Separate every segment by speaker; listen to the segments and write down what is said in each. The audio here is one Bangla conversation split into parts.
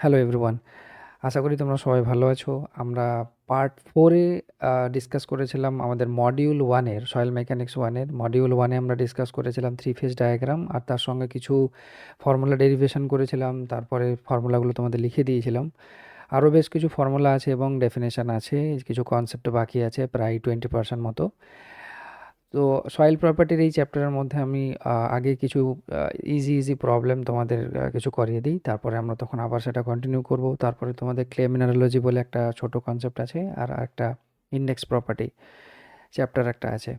Speaker 1: হ্যালো এভরিওয়ান, আশা করি তোমরা সবাই ভালো আছো। আমরা পার্ট 4-এ ডিসকাস করেছিলাম আমাদের মডিউল 1-এর সয়েল মেকানিক্স 1-এর মডিউল 1-এ আমরা ডিসকাস করেছিলাম 3 ফেজ ডায়াগ্রাম আর তার সঙ্গে কিছু ফর্মুলা ডেরিভেশন করেছিলাম। তারপরে ফর্মুলাগুলো তোমাদের লিখে দিয়েছিলাম। আরও বেশ কিছু ফর্মুলা আছে এবং ডেফিনেশন আছে, কিছু কনসেপ্ট বাকি আছে, প্রায় 20% মতো। তো সয়েল প্রপার্টির এই চ্যাপ্টারের মধ্যে আমি আগে কিছু ইজি প্রবলেম তোমাদের কিছু করিয়ে দিই, তারপরে আমরা তখন আবার সেটা কন্টিনিউ করব। তারপরে তোমাদের ক্লে মিনারোলজি বলে একটা ছোট কনসেপ্ট আছে, আর একটা ইন্ডেক্স প্রপার্টি চ্যাপ্টার একটা আছে।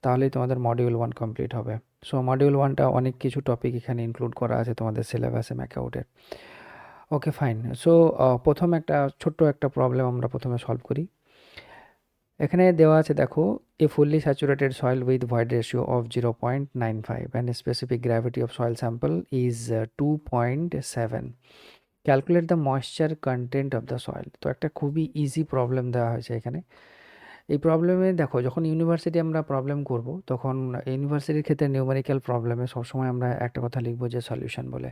Speaker 1: তাহলেই তোমাদের মডিউল 1 কমপ্লিট হবে। সো মডিউল 1টা অনেক কিছু টপিক এখানে ইনক্লুড করা আছে তোমাদের সিলেবাসে ম্যাকাউটের। Okay fine. সো প্রথম একটা ছোট্ট একটা প্রবলেম আমরা প্রথমে সলভ করি। এখানে দেওয়া আছে, দেখো, a fully saturated soil with void ratio of 0.95 and specific gravity of soil sample is 2.7, calculate the moisture content of the soil. তো একটা খুবই ইজি প্রবলেম দেওয়া হয়েছে এখানে। এই প্রবলেমে দেখো, যখন ইউনিভার্সিটি আমরা প্রবলেম করব, তখন ইউনিভার্সিটির ক্ষেত্রে নিউমেরিক্যাল প্রবলেমে সবসময় আমরা একটা কথা লিখবো যে সলিউশন বলে।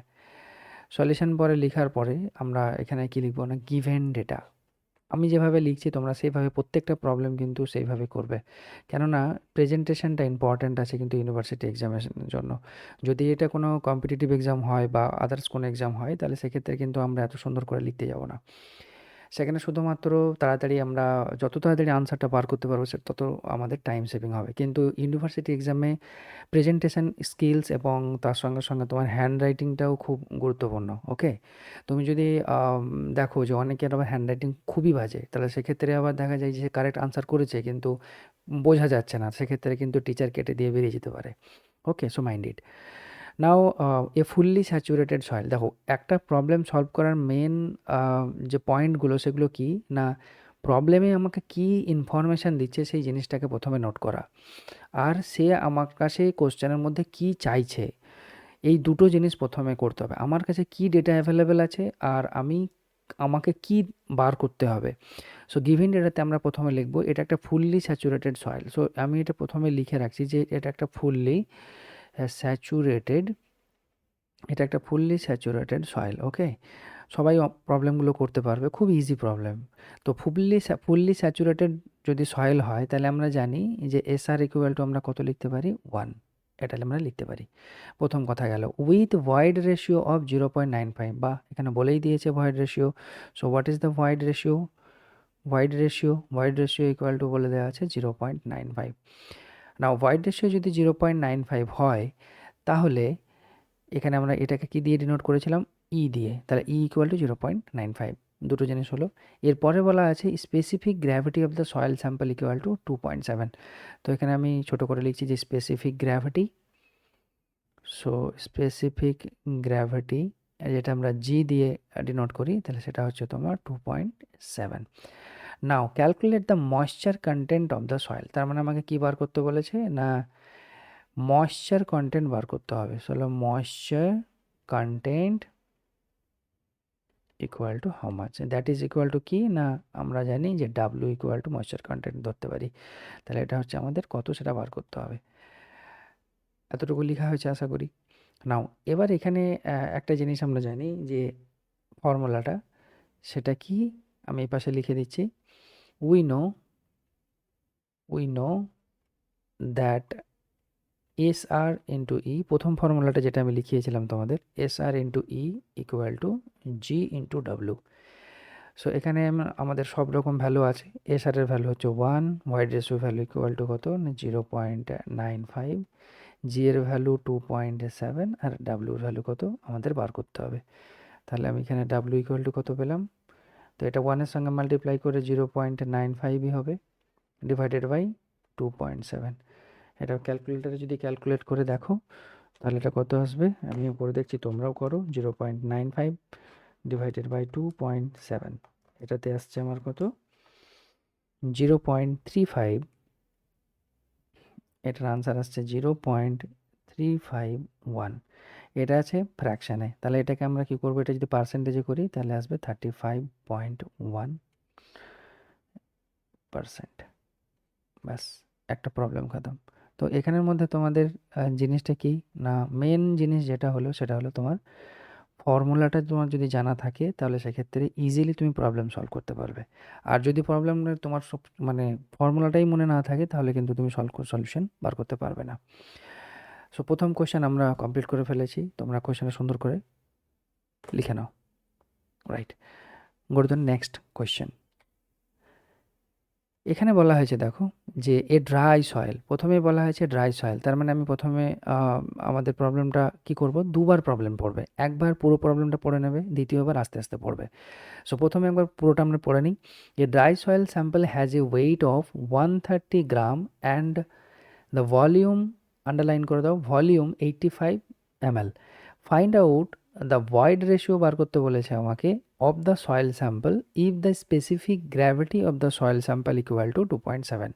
Speaker 1: সলিউশন পরে লেখার পরে আমরা এখানে কি লিখবো না, গিভেন ডেটা। আমি যেভাবে লিখছি তোমরা সেইভাবে প্রত্যেকটা প্রবলেম কিন্তু সেইভাবে করবে, কেননা প্রেজেন্টেশনটা ইম্পর্ট্যান্ট আছে কিন্তু ইউনিভার্সিটি এক্সামিনেশনের জন্য। যদি এটা কোনো কম্পিটিটিভ এক্সাম হয় বা আদার্স কোনো এক্সাম হয়, তাহলে সেক্ষেত্রে কিন্তু আমরা এত সুন্দর করে লিখতে যাব না। সেখানে শুধুমাত্র তাড়াতাড়ি আমরা যত তাড়াতাড়ি আনসারটা বার করতে পারবো সে তত আমাদের টাইম সেভিং হবে। কিন্তু ইউনিভার্সিটি এক্সামে প্রেজেন্টেশন স্কিলস এবং তার সঙ্গে সঙ্গে তোমার হ্যান্ড রাইটিংটাও খুব গুরুত্বপূর্ণ। ওকে, তুমি যদি দেখো যে অনেকের আবার হ্যান্ড রাইটিং খুবই বাজে, তাহলে সেক্ষেত্রে আবার দেখা যায় যে সে কারেক্ট আনসার করেছে কিন্তু বোঝা যাচ্ছে না, সেক্ষেত্রে কিন্তু টিচার কেটে দিয়ে বেরিয়ে যেতে পারে। Okay, so mind it. Now a fully saturated soil, দেখো একটা প্রবলেম সলভ করার মেন যে পয়েন্টগুলো সেগুলো কি না, প্রবলেমে আমাকে কি ইনফরমেশান দিচ্ছে সেই জিনিসটাকে প্রথমে নোট করা, আর সে আমার কাছে কোশ্চেনের মধ্যে কি চাইছে, এই দুটো জিনিস প্রথমে করতে হবে। আমার কাছে কি ডেটা অ্যাভেলেবেল আছে আর আমাকে কি বার করতে হবে। সো গিভেন ডেটাতে আমরা প্রথমে লিখবো এটা একটা ফুললি স্যাচুরেটেড সয়েল। সো আমি এটা প্রথমে লিখে রাখছি যে এটা একটা ফুললি স্যাচুরেটেড, এটা একটা ফুললি স্যাচুরেটেড সয়েল। ওকে, সবাই প্রবলেমগুলো করতে পারবে, খুব ইজি প্রবলেম। তো ফুললি স্যাচুরেটেড যদি সয়েল হয়, তাহলে আমরা জানি যে এসআর ইকুয়াল টু আমরা কত লিখতে পারি, 1। এটা আমরা লিখতে পারি। প্রথম কথা গেল। উইথ ভয়েড রেশিও অফ 0.95, বা এখানে বলেই দিয়েছে void ratio. So what is the void ratio? Void ratio equal two বলে দেওয়া আছে 0.95। নাও ভয়েড রেশিও যদি 0.95 হয়, তাহলে এখানে আমরা এটাকে কি দিয়ে ডিনোট করেছিলাম, ই দিয়ে। তাহলে ই ইকুয়াল টু 0.95, দুটো জিনিস হলো। এরপরে বলা আছে specific gravity of the soil sample equal to 2.7। তো এখানে আমি ছোট করে লিখছি যে specific gravity. So specific gravity যেটা আমরা জি দিয়ে ডিনোট করি, তাহলে সেটা হচ্ছে তোমার 2.7। Now calculate the moisture content of the soil. তার মানে আমাকে কি বার করতে বলেছে না, ময়েশ্চার কন্টেন্ট বার করতে হবে। চলো, moisture content equal two how much, that is equal to কি না, আমরা জানি যে W equal two moisture content ধরতে পারি। তাহলে এটা হচ্ছে আমাদের কত, সেটা বার করতে হবে। এতটুকু লেখা হয়েছে আশা করি। নাও এবার এখানে একটা জিনিস আমরা জানি যে ফর্মুলাটা সেটা কি, আমি এই পাশে লিখে দিচ্ছি। We know that S R into E, প্রথম ফর্মুলাটা যেটা আমি লিখিয়েছিলাম তোমাদের, S R into E equal to G into W. So এখানে আমাদের সব রকম ভ্যালু আছে। এস আর এর ভ্যালু হচ্ছে 1, wide ratio value equal to কত না 0.95, জি এর ভ্যালু 2.7, আর ডাব্লুর ভ্যালু কত আমাদের বার করতে হবে। তাহলে আমি এখানে ডাব্লু ইকুয়াল টু কত পেলাম, তো এটা 1-এর সঙ্গে মাল্টিপ্লাই করে 0.95ই হবে, ডিভাইডেড বাই 2.7। এটা ক্যালকুলেটারে যদি ক্যালকুলেট করে দেখো, তাহলে এটা কত আসবে, আমিও করে দেখছি, তোমরাও করো। 0.95 ডিভাইডেড বাই 2.7, এটাতে আসছে আমার কত, 0.35। এটার আনসার আসছে 0.351। এটা আছে ফ্র্যাকশানে, তাহলে এটাকে আমরা কি করবো, এটা যদি পার্সেন্টেজে করি তাহলে আসবে 35.1%। ব্যাস, একটা প্রবলেম খতম। তো এখানের মধ্যে তোমাদের জিনিসটা কি না, মেন জিনিস যেটা হলো সেটা হলো তোমার ফর্মুলাটা তোমার যদি জানা থাকে তাহলে সেক্ষেত্রে ইজিলি তুমি প্রবলেম সলভ করতে পারবে। আর যদি প্রবলেমটা তোমার মানে ফর্মুলাটাই মনে না থাকে তাহলে কিন্তু তুমি সলিউশন বার করতে পারবে না। সো প্রথম কোয়েশ্চেন আমরা কমপ্লিট করে ফেলেছি, তোমরা কোয়েশ্চেনটা সুন্দর করে লিখে নাও। Right, go to the next question. এখানে বলা হয়েছে দেখো যে এ ড্রাই সয়েল, প্রথমেই বলা হয়েছে ড্রাই সয়েল, তার মানে আমি প্রথমে আমাদের প্রবলেমটা কি করব, দুবার প্রবলেম পড়বে, একবার পুরো প্রবলেমটা পড়ে নেবে, দ্বিতীয়বার আস্তে আস্তে পড়বে। সো প্রথমে একবার পুরোটা আমরা পড়ে নিই। A dry soil sample has a weight of 130 gram and the volume, underline করে দাও, volume 85 ml। Find out the void ratio বার করতে বলেছে আমাকে of the soil sample if the specific gravity of the soil sample equal to 2.7।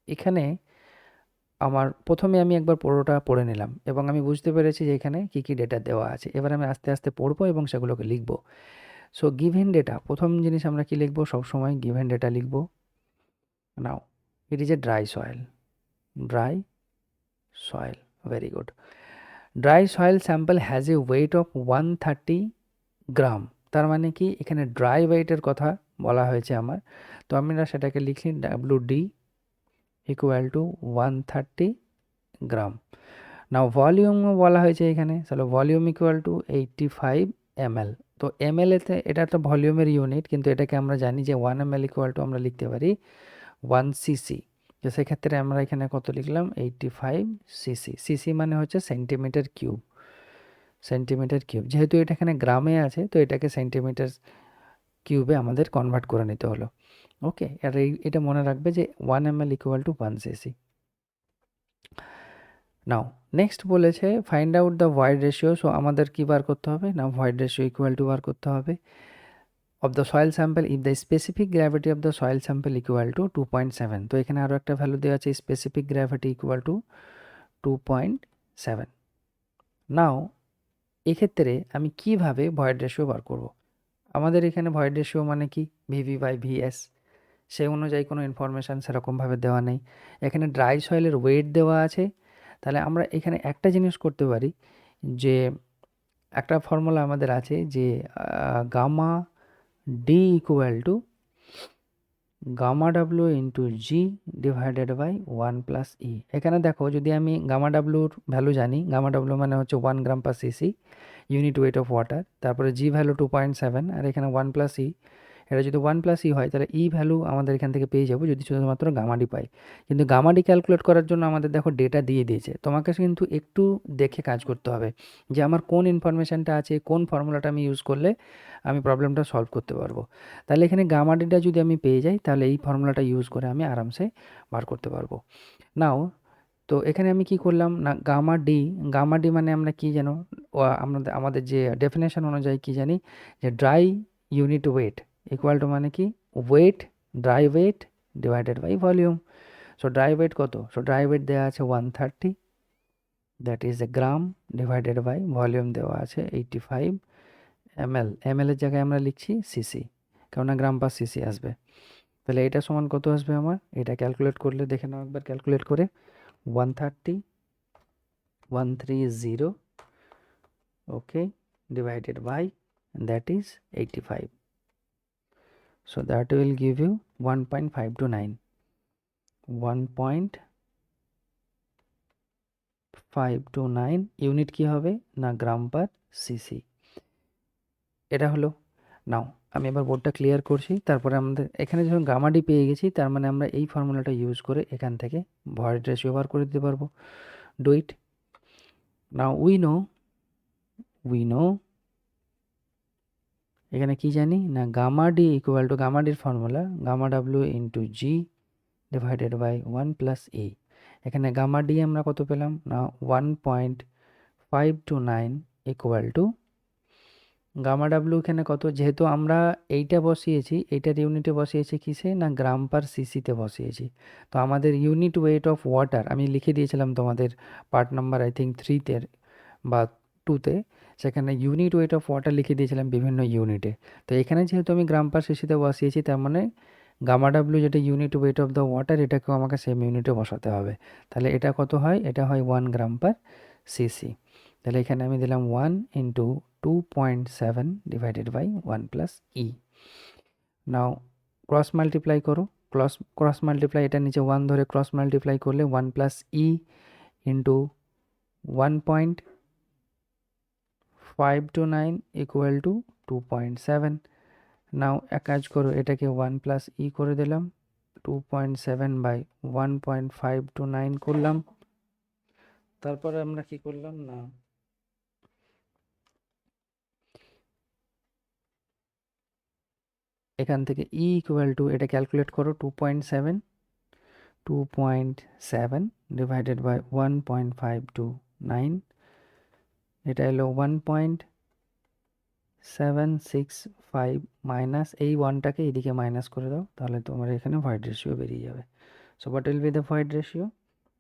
Speaker 1: এখানে আমার প্রথমে আমি একবার পুরোটা পড়ে নিলাম এবং আমি বুঝতে পেরেছি যে এখানে কী কী ডেটা দেওয়া আছে। এবার আমি আস্তে আস্তে পড়বো এবং সেগুলোকে লিখবো। সো গিভেন ডেটা, প্রথম জিনিস আমরা কি লিখবো, সবসময় গিভেন ডেটা লিখবো। Now it is a dry soil, dry soil, very good. Dry soil sample has a weight of 130 gram, তার মানে কি এখানে ড্রাই ওয়েটের কথা বলা হয়েছে আমার, তো আমরা সেটাকে লিখি WD ইকুয়াল টু 130 গ্রাম। নাও ভলিউমও বলা হয়েছে এখানে, তাহলে ভলিউম ইকুয়াল টু 85 ml। তো ml এতে এটা তো ভলিউমের ইউনিট, কিন্তু এটাকে আমরা জানি যে 1 ml ইকুয়াল টু আমরা লিখতে পারি 1 cc। তো সেক্ষেত্রে আমরা এখানে কত লিখলাম, 85 cc। সিসি মানে হচ্ছে সেন্টিমিটার কিউব, সেন্টিমিটার কিউব, যেহেতু এটা এখানে গ্রামে আছে তো এটাকে সেন্টিমিটার কিউবে আমাদের কনভার্ট করে নিতে হলো। ওকে, আর এটা মনে রাখবে যে 1 ml equal to 1 cc। Now next বলেছে find out the void ratio. So আমাদের কি বার করতে হবে না, ভয়েড রেশিও ইকুয়াল টু বার করতে হবে of the soil sample if the specific gravity of the soil sample equal to 2.7। তো এখানে আরও একটা ভ্যালু দেওয়া আছে, specific gravity equal to 2.7। Now এক্ষেত্রে আমি কিভাবে ভয়েড রেশিও বার করব। আমাদের এখানে ভয়েড রেশিও মানে কি, ভিভি বাই ভিএস, সেই অনুযায়ী কোনো ইনফরমেশান সেরকমভাবে দেওয়া নেই। এখানে ড্রাই সয়েলের ওয়েট দেওয়া আছে, তাহলে আমরা এখানে একটা জিনিস করতে পারি যে একটা ফর্মুলা আমাদের আছে যে gamma D equal to gamma W into G divided by 1 plus E. এখানে দেখো যদি আমি গামা ডাব্লুর ভ্যালু জানি, গামা ডাব্লু মানে হচ্ছে 1 gram per CC unit weight of water, তারপরে জি ভ্যালু 2.7, আর এখানে 1 প্লাস ই, এটা যদি 1 প্লাস ই হয় তাহলে ই ভ্যালু আমাদের এখান থেকে পেয়ে যাবো যদি শুধুমাত্র গামাডি পাই। কিন্তু গামাডি ক্যালকুলেট করার জন্য আমাদের দেখো ডেটা দিয়ে দিয়েছে, তোমাকে কিন্তু একটু দেখে কাজ করতে হবে যে আমার কোন ইনফরমেশানটা আছে, কোন ফর্মুলাটা আমি ইউজ করলে আমি প্রবলেমটা সলভ করতে পারবো। তাহলে এখানে গামাডিটা যদি আমি পেয়ে যাই তাহলে এই ফর্মুলাটা ইউজ করে আমি আরামসে বার করতে পারবো। নাও তো এখানে আমি কি করলাম না, গামা ডি মানে আমরা কি জানো, আমাদের যে ডেফিনেশন অনুযায়ী কি জানি যে dry unit weight equal to মানে কি weight, dry weight divided by volume. So dry weight কত, সো ড্রাই ওয়েট দেওয়া আছে 130, that is a gram, divided by volume দেওয়া আছে 85 ml। ml এর জায়গায় আমরা লিখছি সিসি, কেননা গ্রাম পার সিসি আসবে। তাহলে এটা সমান কত আসবে আমার, এটা ক্যালকুলেট করলে দেখে নাও একবার ক্যালকুলেট করে, 130 130 okay divided by that is 85, so that will give you 1.529 1.529 unit কি হবে না গ্রাম পার সিসি। এটা হলো। নাও আমি এবার বোর্ডটা ক্লিয়ার করছি, তারপরে আমাদের এখানে যখন গামাডি পেয়ে গেছি তার মানে আমরা এই ফর্মুলাটা ইউজ করে এখান থেকে ভয়েড রেশিও বার করে দিতে পারবো। Do it. Now we know এখানে কি জানি না gamma D equal to gamma ডির formula gamma W into G divided by 1 plus E. এখানে গামা ডি আমরা কত পেলাম না 1.529 ইকুয়াল টু গামা ডাব্লিউ এখানে কত, যেহেতু আমরা এইটা বসিয়েছি, এইটার ইউনিটে বসিয়েছি কিসে না গ্রাম পার সিসিতে বসিয়েছি, তো আমাদের ইউনিট ওয়েট অফ ওয়াটার আমি লিখে দিয়েছিলাম তোমাদের পার্ট নাম্বার আই থিঙ্ক 3তে বা 2তে, সেখানে ইউনিট ওয়েট অফ ওয়াটার লিখে দিয়েছিলাম বিভিন্ন ইউনিটে। তো এখানে যেহেতু আমি গ্রাম পার সিসিতে বসিয়েছি তার মানে গামা ডাব্লিউ যেটা unit weight of the water এটাকেও আমাকে সেম ইউনিটে বসাতে হবে। তাহলে এটা কত হয়, এটা হয় 1 গ্রাম পার সিসি। তাহলে এখানে আমি দিলাম 1 into 2.7 divided by 1 plus e. Now cross multiply করো, ক্রস মাল্টিপ্লাই, এটা নিচে 1 ধরে ক্রস মাল্টিপ্লাই করলে 1 plus e into 1.529 equal to 2.7। Now এক কাজ করো, এটাকে 1 প্লাস ই করে দিলাম, 2.7 বাই 1.529 করলাম। তারপরে আমরা কি করলাম না, এখান থেকে ই ইকুয়াল টু, এটা ক্যালকুলেট করো, 2.7 ডিভাইডেড বাই 1.529, এটা এলো 1.765 মাইনাস এই ওয়ানটাকে এদিকে মাইনাস করে দাও, তাহলে তোমার এখানে ভয়েড রেশিও বেরিয়ে যাবে। So what will be the void ratio?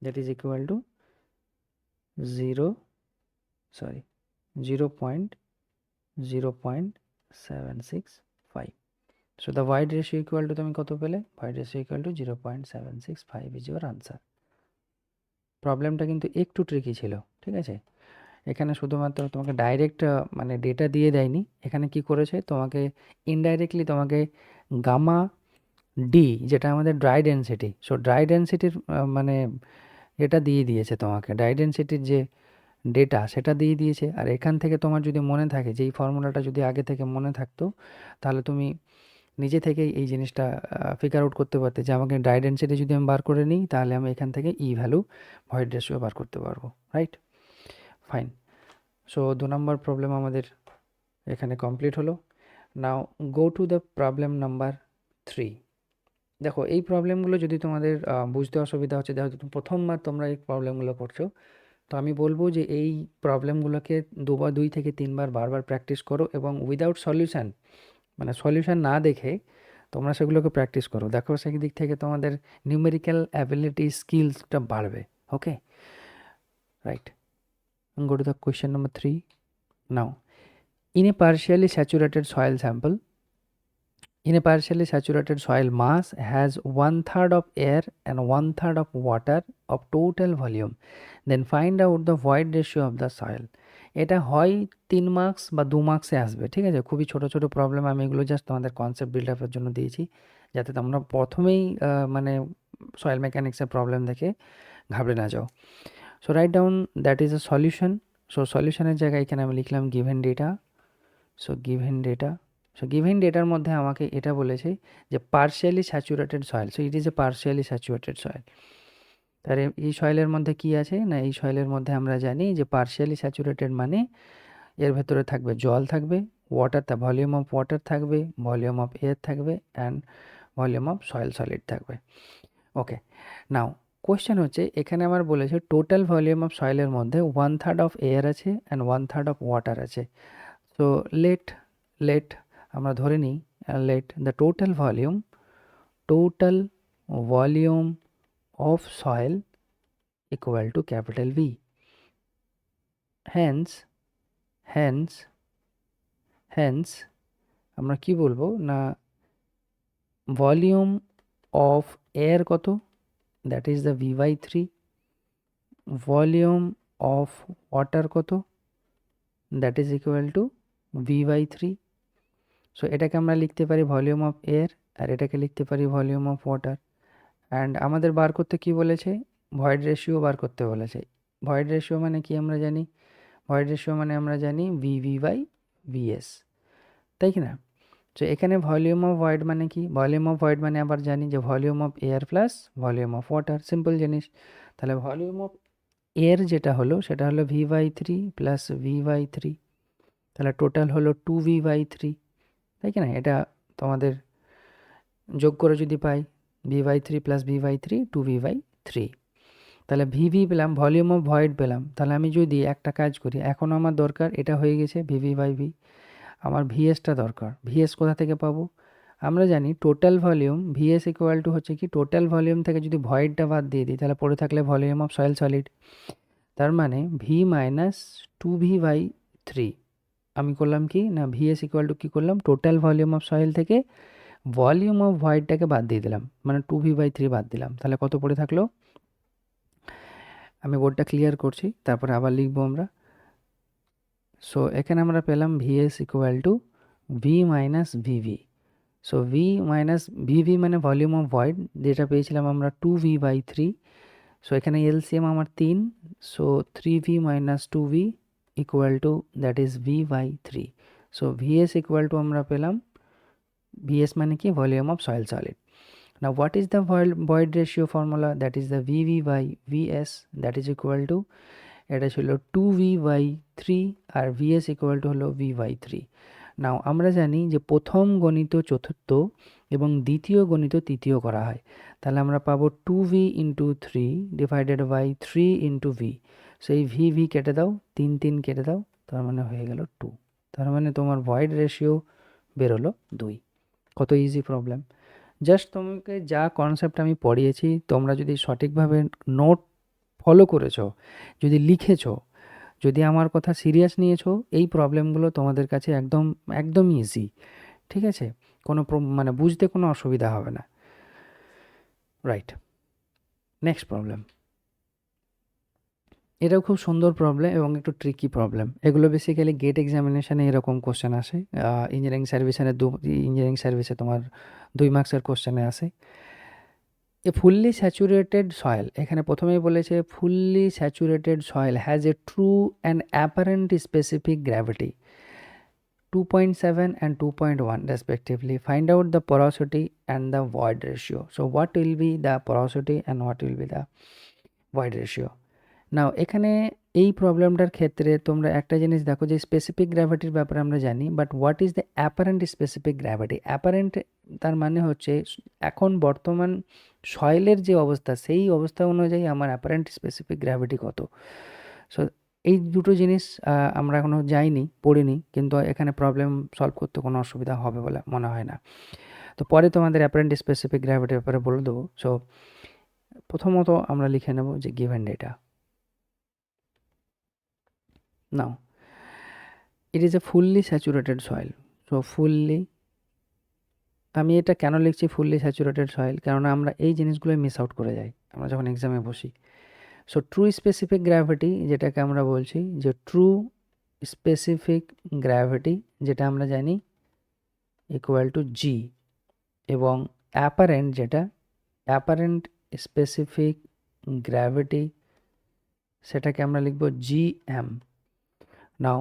Speaker 1: That is equal two 0.765। So the void ratio equal two, তুমি কত পেলে? Void ratio equal two 0.765 is your answer. প্রবলেমটা কিন্তু একটু ট্রিকি ছিল, ঠিক আছে? এখানে শুধুমাত্র তোমাকে ডাইরেক্ট মানে ডেটা দিয়ে দেয়নি, এখানে কি করেছে, তোমাকে ইনডাইরেক্টলি তোমাকে গামা ডি, যেটা আমাদের ড্রাই ডেনসিটি, সো ড্রাই ডেনসিটির মানে এটা দিয়ে দিয়েছে তোমাকে, ড্রাই ডেনসিটির যে ডেটা সেটা দিয়ে দিয়েছে। আর এখান থেকে তোমার যদি মনে থাকে যে এই ফর্মুলাটা যদি আগে থেকে মনে থাকতো, তাহলে তুমি নিজে থেকেই এই জিনিসটা ফিগার আউট করতে পারতে যে আমাকে ড্রাই ডেনসিটি যদি আমি বার করে নিই, তাহলে আমি এখান থেকে ই ভ্যালু, ভয়েড রেশিও বার করতে পারবো, right? Fine. So 2 number problem আমাদের এখানে কমপ্লিট হলো। Now go to the problem number 3। দেখো এই প্রবলেমগুলো যদি তোমাদের বুঝতে অসুবিধা হচ্ছে, দেখো প্রথমবার তোমরা এই প্রবলেমগুলো করছো, তো আমি বলবো যে এই প্রবলেমগুলোকে 2 থেকে 3বার বারবার প্র্যাকটিস করো, এবং উইদাউট সলিউশান, মানে সলিউশান না দেখে তোমরা সেগুলোকে প্র্যাকটিস করো। দেখো সেই দিক থেকে তোমাদের নিউমেরিক্যাল অ্যাবিলিটি স্কিলসটা বাড়বে। ওকে, right. Go to the question number 3. Now, in a partially saturated soil sample, mass has 1/3 of air and 1/3 of water of total volume. Then find out the void ratio of the soil. এটা হয় 3 মার্কস বা 2 মার্কসে আসবে, ঠিক আছে? খুবই ছোট ছোট প্রবলেম, আমি এগুলো জাস্ট তোমাদের কনসেপ্ট বিল্ড আপের জন্য দিয়েছি, যাতে তোমরা প্রথমেই মানে সয়েল মেকানিক্সের প্রবলেম দেখে ঘাবড়ে না যাও। So write down that is a solution. So সলিউশনের জায়গায় এখানে আমি লিখলাম গিভেন ডেটা। সো গিভেন ডেটার মধ্যে আমাকে এটা বলেছে যে partially saturated soil, so it is A partially saturated soil. তাহলে এই সয়েলের মধ্যে কি আছে না, এই সয়েলের মধ্যে আমরা জানি যে পার্শিয়ালি স্যাচুরেটেড মানে এর ভেতরে থাকবে জল, থাকবে ওয়াটার, ভলিউম অফ ওয়াটার থাকবে, ভলিউম অফ এয়ার থাকবে, and volume of soil solid থাকবে। ওকে, নাও কোয়েশ্চেন হচ্ছে, এখানে আমার বলেছে টোটাল ভলিউম অফ সয়েলের মধ্যে 1/3 অফ এয়ার আছে অ্যান্ড 1/3 অফ ওয়াটার আছে। সো লেট আমরা ধরে নিই, let the total volume of soil equal to capital V. Hence আমরা কি বলবো না, ভলিউম অফ এয়ার কত, that is the V/3, volume of water কত, that is equal to V/3। So এটাকে আমরা লিখতে পারি ভলিউম অফ এয়ার, আর এটাকে লিখতে পারি ভলিউম অফ ওয়াটার। অ্যান্ড আমাদের বার করতে কি বলেছে, ভয়েড রেশিও বার করতে বলেছে। ভয়েড রেশিও মানে কি আমরা জানি, ভয়েড রেশিও মানে আমরা জানি VV/VS, তাই কি না? তো এখানে ভলিউম অফ ভয়েড মানে কি, ভলিউম অফ ভয়েড মানে আবার জানি যে volume of air plus volume of water, simple জিনিস। তাহলে ভলিউম অফ এয়ার যেটা হলো সেটা হলো V/3 প্লাস V/3, তাহলে টোটাল হলো 2V/3, তাই কি না? এটা তোমাদের যোগ করে যদি পাই V/3 প্লাস V/3 2V/3, তাহলে ভিভি পেলাম, ভলিউম অফ ভয়েড পেলাম। তাহলে আমি যদি একটা কাজ করি, এখন আমার দরকার, এটা হয়ে গেছে VV/V, আমার ভিএসটা দরকার। ভিএস কোথা থেকে পাবো? আমরা জানি total volume, VS equal to হচ্ছে কি, টোটাল ভলিউম থেকে যদি ভয়েডটা বাদ দিয়ে দিই, তাহলে পড়ে থাকলে ভলিউম অফ সয়েল সলিড, তার মানে ভি মাইনাস 2V/3। আমি করলাম কি না, ভিএস ইকুয়াল টু কী করলাম, টোটাল ভলিউম অফ সয়েল থেকে ভলিউম অফ ভয়েডটাকে বাদ দিয়ে দিলাম, মানে 2V/3 বাদ দিলাম, তাহলে কত পড়ে থাকলো, আমি বোর্ডটা ক্লিয়ার করছি তারপরে আবার লিখবো আমরা। সো এখানে আমরা পেলাম VS equal to V minus VV. So V minus VV মানে ভলিউম অফ ভয়েড, যেটা পেয়েছিলাম আমরা 2v/3। সো এখানে এলসিএম আমার 3, so 3v minus 2v equal to that is v/3। So VS equal to আমরা পেলাম, ভিএস মানে কি, volume of soil solid. Now what is the void ratio formula? That is the VV by VS, that is equal to, এটা ছিল 2v/3 R VS equal to হলো v/3। নাও আমরা জানি যে প্রথম গণিত চতুর্থ এবং দ্বিতীয় গণিত তৃতীয় করা হয়, তাহলে আমরা পাবো 2v into 3 divided by 3 into V. সেই ভি কেটে দাও, 3 কেটে দাও, তার মানে হয়ে গেল 2। তার মানে তোমার ভয়েড রেশিও বেরোলো 2। কত ইজি প্রবলেম! জাস্ট তোমাকে যা কনসেপ্ট আমি পড়িয়েছি, তোমরা যদি সঠিকভাবে নোট ফলো করেছো, যদি লিখেছো, যদি আমার কথা সিরিয়াস নিয়েছো, এই প্রবলেমগুলো তোমাদের কাছে একদম একদম ইজি। ঠিক আছে, কোনো মানে বুঝতে কোনো অসুবিধা হবে না। Right, next problem. এটাও খুব সুন্দর প্রবলেম এবং একটু ট্রিকি প্রবলেম। এগুলো বেসিক্যালি গেট এক্সামিনেশানে এরকম কোশ্চেন আসে। ইঞ্জিনিয়ারিং সার্ভিসে তোমার 2 মার্কসের কোশ্চেনে আসে। এ ফুললি স্যাচুরেটেড সয়েল, এখানে প্রথমেই বলেছে fully saturated soil has a true and apparent specific gravity 2.7 and 2.1 respectively. Find out the porosity and the void ratio. So what will be the porosity and what will be the void ratio? নাও এখানে এই প্রবলেমটার ক্ষেত্রে তোমরা একটা জিনিস দেখো যে স্পেসিফিক গ্র্যাভিটির ব্যাপারে আমরা জানি, but what is the apparent specific gravity? Apparent তার মানে হচ্ছে এখন বর্তমান সয়েলের যে অবস্থা, সেই অবস্থা অনুযায়ী আমার অ্যাপারেন্ট স্পেসিফিক গ্র্যাভিটি কত। সো এই দুটো জিনিস আমরা এখনও যাইনি, পড়িনি, কিন্তু এখানে প্রবলেম সলভ করতে কোনো অসুবিধা হবে বলে মনে হয় না। তো পরে তোমাদের অ্যাপারেন্ট স্পেসিফিক গ্র্যাভিটির ব্যাপারে বলে দেবো। সো প্রথমত আমরা লিখে নেব যে given data. Now, it is a fully saturated soil. So fully, আমি এটা কেন লিখছি ফুললি স্যাচুরেটেড সয়েল, কেননা আমরা এই জিনিসগুলো মিস আউট করে যাই আমরা যখন এক্সামে বসি। সো ট্রু স্পেসিফিক গ্র্যাভিটি, যেটাকে আমরা বলছি যে ট্রু স্পেসিফিক গ্র্যাভিটি, যেটা আমরা জানি ইকুয়াল টু জি, এবং অ্যাপারেন্ট, যেটা অ্যাপারেন্ট স্পেসিফিক গ্র্যাভিটি, সেটাকে আমরা লিখব G M. Now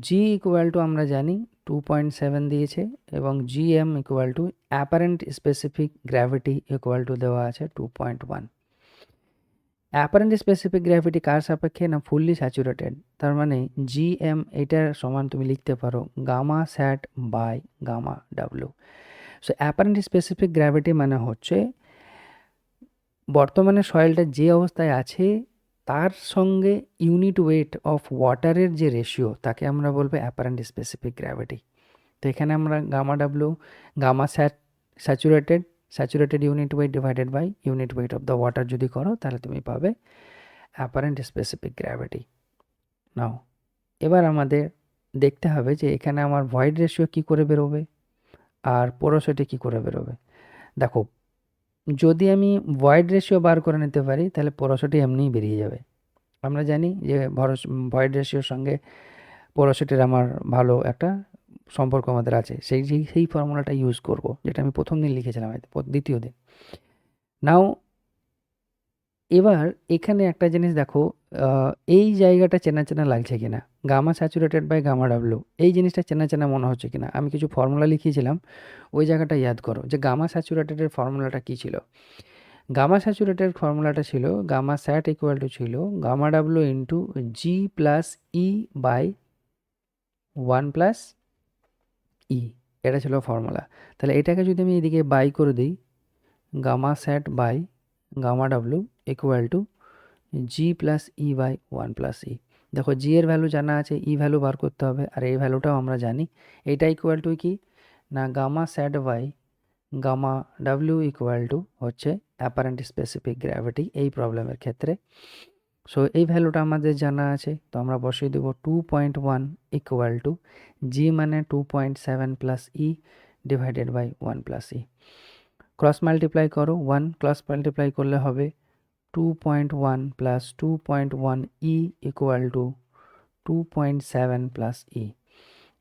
Speaker 1: G equal to আমরা জানি 2.7 দিয়েছে, এবং G M equal to apparent specific gravity equal to দেওয়া আছে 2.1। অ্যাপারেন্ট স্পেসিফিক গ্র্যাভিটি কার সাপেক্ষে? না ফুললি স্যাচুরেটেড। তার মানে জি এম এটার সমান তুমি লিখতে পারো gamma sat by gamma W. So apparent specific gravity মানে হচ্ছে বর্তমানে সয়েলটা যে অবস্থায় আছে তার সঙ্গে ইউনিট ওয়েট অফ ওয়াটারের যে রেশিও, তাকে আমরা বলবো অ্যাপারেন্ট স্পেসিফিক গ্র্যাভিটি। তো এখানে আমরা gamma W, gamma saturated unit weight divided by unit weight of the water যদি করো, তাহলে তুমি পাবে অ্যাপারেন্ট স্পেসিফিক গ্র্যাভিটি। নাও এবার আমাদের দেখতে হবে যে এখানে আমার ভয়েড রেশিও কী করে বেরোবে আর পোরোসিটি কী করে বেরোবে। দেখো, যদি আমি ভয়েড রেশিও বার করে নিতে পারি, তাহলে পোরোসিটি এমনিই বেরিয়ে যাবে। আমরা জানি যে ভয়েড রেশিওর সঙ্গে পোরোসিটির আমার ভালো একটা সম্পর্ক আমাদের আছে। সেই ফর্মুলাটা ইউজ করব, যেটা আমি প্রথম দিন লিখেছিলাম, দ্বিতীয় দিন। নাও এবার এখানে একটা জিনিস দেখো, এই জায়গাটা চেনা চেনা লাগছে কিনা, gamma saturated by gamma W, এই জিনিসটা চেনা চেনা মনে হচ্ছে কিনা। আমি কিছু ফর্মুলা লিখিয়েছিলাম, ওই জায়গাটা ইয়াদ করো যে গামা স্যাচুরেটেডের ফর্মুলাটা কী ছিল। গামা স্যাচুরেটেড ফর্মুলাটা ছিল গামা স্যাট ইকুয়াল টু ছিল gamma W into G plus E by 1 plus E, এটা ছিল ফর্মুলা। তাহলে এটাকে যদি আমি এদিকে বাই করে দিই, gamma sat by gamma W equal to G plus E by 1 plus E. দেখো জি এর ভ্যালু জানা আছে, ই ভ্যালু বার করতে হবে, আর এই ভ্যালুটাও আমরা জানি। এটা ইকুয়াল টু কি না gamma sat by gamma W equal to হচ্ছে অ্যাপারেন্ট স্পেসিফিক গ্র্যাভিটি এই প্রবলেমের ক্ষেত্রে। সো এই ভ্যালুটা আমাদের জানা আছে, তো আমরা বসিয়ে দেবো 2.1 ইকুয়াল টু জি মানে 2.7 plus E divided by 1 plus E. Cross multiply করো, 1 ক্রস মাল্টিপ্লাই করলে হবে 2.1 plus 2.1 E equal to 2.7 plus E.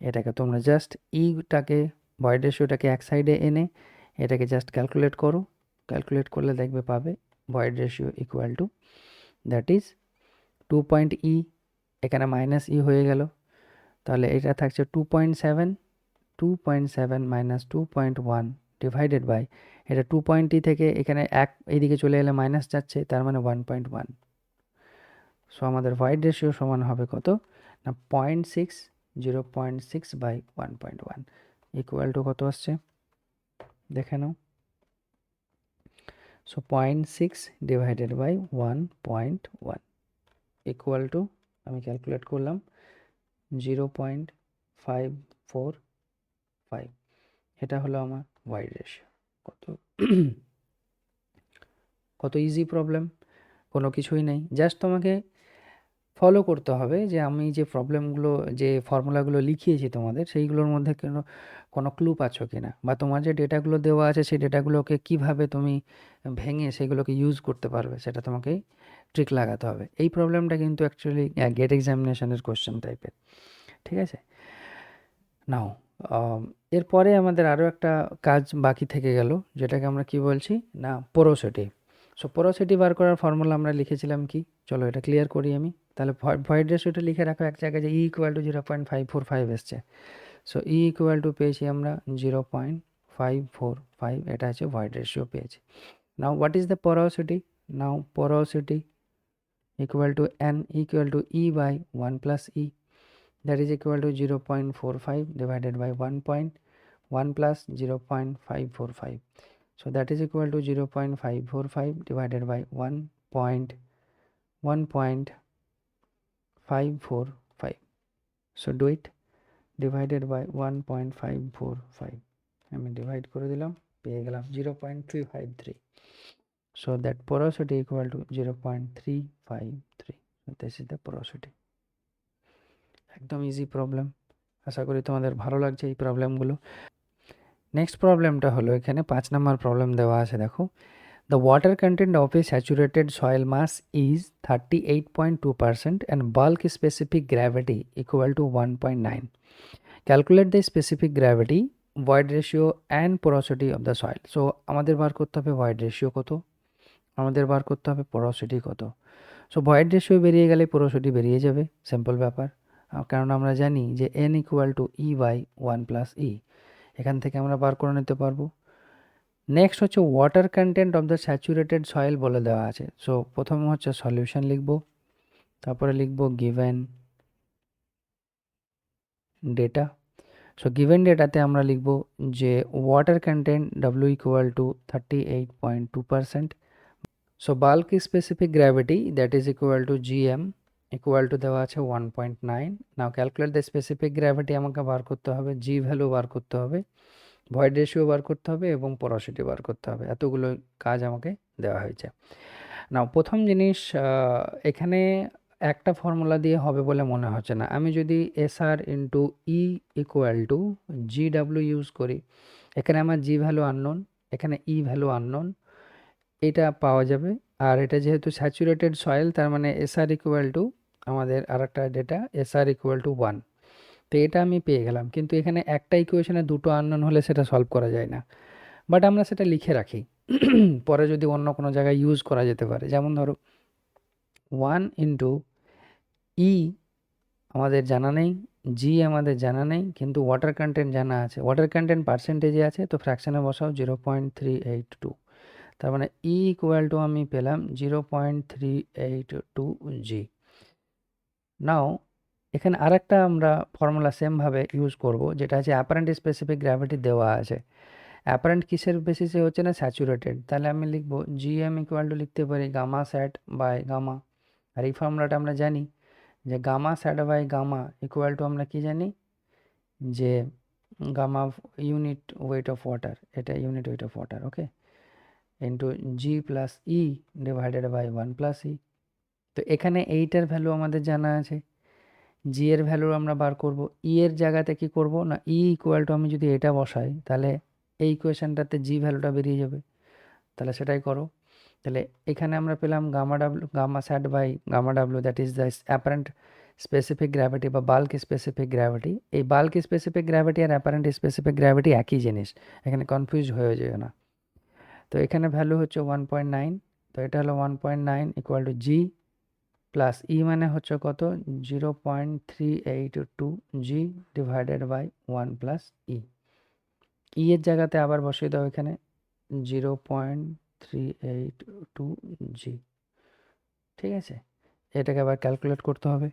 Speaker 1: এটাকে তোমরা জাস্ট ইটাকে ভয়েড রেশিওটাকে এক সাইডে এনে এটাকে জাস্ট ক্যালকুলেট করো, ক্যালকুলেট করলে দেখবে পাবে void ratio equal to that is 2.e, এখানে মাইনাস ই হয়ে গেল, তাহলে এটা থাকছে 2.7 মাইনাস 2.1 ডিভাইডেড বাই এটা 2.e থেকে এখানে এক এইদিকে চলে এলে মাইনাস যাচ্ছে, তার মানে 1.1। সো আমাদের ভয়েড রেশিও সমান হবে কত না 0.6 বাই 1.1 ইকুয়াল টু কত আসছে দেখে নাও। So 0.6 divided by 1.1 equal to, আমি ক্যালকুলেট করলাম 0.545। এটা হলো আমার ভয়েড রেশিও। কত ইজি প্রবলেম, কোনো কিছুই নেই, জাস্ট তোমাকে ফলো করতে হবে যে আমি যে প্রবলেমগুলো যে ফর্মুলাগুলো লিখিয়েছি তোমাদের সেইগুলোর মধ্যে কোনো ক্লু পাচ্ছ কি না, বা তোমার যে ডেটাগুলো দেওয়া আছে সেই ডেটাগুলোকে কিভাবে তুমি ভেঙে সেগুলোকে ইউজ করতে পারবে সেটা তোমাকে ট্রিক লাগাতে হবে। এই প্রবলেমটা কিন্তু অ্যাকচুয়ালি গেট এক্সামিনেশনের কোশ্চেন টাইপের, ঠিক আছে। নাও এরপরে আমাদের আরও একটা কাজ বাকি থেকে গেল, যেটাকে আমরা কি বলছি না পোরোসিটি। সো পোরোসিটি বার করার ফর্মুলা আমরা লিখেছিলাম কি, চলো এটা ক্লিয়ার করি আমি। তাহলে ভয়েড রেশিওটা লিখে রাখো এক জায়গায় যে E=0.545 এসছে। সো E= পেয়েছি আমরা 0.545, এটা হচ্ছে ভয়েড রেশিও পেয়েছি। Now what is the porosity? Now porosity N=E/1 plus E, that is equal to 0.45 divided by 1.1 plus 0.545. So that is equal to 0.545 divided by 1.545. So do it, divided by 1.545, আমি ডিভাইড করে দিলাম, পেয়ে গেলাম 0.353. So that porosity equal to 0.353. So this is the porosity. একদম ইজি প্রবলেম, আশা করি তোমাদের ভালো লাগছে এই প্রবলেমগুলো। নেক্সট প্রবলেমটা হলো এখানে 5 নম্বর প্রবলেম দেওয়া আছে, দেখো the water content of a saturated soil mass is 38.2% and bulk specific gravity equal to 1.9. Calculate the specific gravity, void ratio and porosity of the soil. So আমাদের বার করতে হবে void ratio কত, আমাদের বার করতে হবে porosity কত। সো ভয়েড রেশিও বেরিয়ে গেলে পোরোসিটি বেরিয়ে যাবে, সিম্পল ব্যাপার, কারণ আমরা জানি যে N=E/1 প্লাস ই, এখান থেকে আমরা বার করে নিতে পারবো। নেক্সট হচ্ছে water content of the saturated soil বলে দেওয়া আছে। সো প্রথমে হচ্ছে সলিউশন লিখব, তারপরে লিখব গিভেন ডেটা। সো গিভেন ডেটাতে আমরা লিখব যে water content W=38.2%. So bulk specific gravity, that is equal to gm equal to দেওয়া আছে 1.9. Now calculate the specific gravity, আমাকে বার করতে হবে, g ভ্যালু বার করতে হবে, ভয়েড রেশিও বার করতে হবে এবং পোরোসিটি বার করতে হবে, এতগুলো কাজ আমাকে দেওয়া হয়েছে। নাও প্রথম জিনিস, এখানে একটা ফর্মুলা দিয়ে হবে বলে মনে হচ্ছে না। আমি যদি SR into E equal two GW use করি, এখানে আমার জি ভ্যালু আননোন, এখানে ই ভ্যালু আননোন, এটা পাওয়া যাবে। আর এটা যেহেতু স্যাচুরেটেড সয়েল, তার মানে SR ইকুয়াল টু আমাদের আর একটা ডেটা SR ইকুয়াল টু 1, তো এটা আমি পেয়ে গেলাম। কিন্তু এখানে একটা ইকুয়েশনে দুটো আননোন হলে সেটা সলভ করা যায় না, বাট আমরা সেটা লিখে রাখি পরে যদি অন্য কোনো জায়গায় ইউজ করা যেতে পারে। যেমন ধরো 1 ইন্টু ই আমাদের জানা নেই, জি আমাদের জানা নেই, কিন্তু ওয়াটার কন্টেন্ট জানা আছে, ওয়াটার কন্টেন্ট পার্সেন্টেজে আছে, তো ফ্র্যাকশনে বসাও 0.382, তার মানে ই ইকুয়াল টু আমি পেলাম 0.382 জি। নাও এখানে আরেকটা আমরা ফর্মুলা সেমভাবে ইউজ করব, যেটা হচ্ছে অ্যাপারেন্ট স্পেসিফিক গ্র্যাভিটি দেওয়া আছে। অ্যাপারেন্ট কিসের বেসিসে হচ্ছে না স্যাচুরেটেড, তাহলে আমি লিখব জিএম ইকুয়াল টু লিখতে পারি গামা স্যাট বাই গামা। আর এই ফর্মুলাটা আমরা জানি যে gamma sat by gamma equal to আমরা কি জানি যে gamma unit weight of water, এটা unit weight of water, okay, into G plus E divided by 1 plus E. তো এখানে এইটার ভ্যালু আমাদের জানা আছে, জি এর ভ্যালু আমরা বার করব, ই এর জায়গাতে কি করব না ই ইকুয়াল টু আমি যদি এটা বসাই তাহলে এই ইকুয়েশনটাতে জি ভ্যালুটা বেরিয়ে যাবে, তাহলে সেটাই করো। তাহলে এখানে আমরা পেলাম gamma sat by gamma W, that is the apparent specific gravity বা বাল্ক স্পেসিফিক গ্র্যাভিটি, এই বাল্ক স্পেসিফিক গ্র্যাভিটি আর অ্যাপারেন্ট স্পেসিফিক গ্র্যাভিটি একই জিনিস, এখানে কনফিউজ হয়ে যেও না। তো এখানে ভ্যালু হচ্ছে 1.9, তো এটা হলো 1.9 ইকুয়াল টু জি প্লাস ই মানে হচ্ছে কত 0.382 জি ডিভাইডেড বাই 1 প্লাস ই। ই এর জায়গাতে আবার বসিয়ে দাও এখানে 0.382 জি, ঠিক আছে। এটাকে আবার ক্যালকুলেট করতে হবে।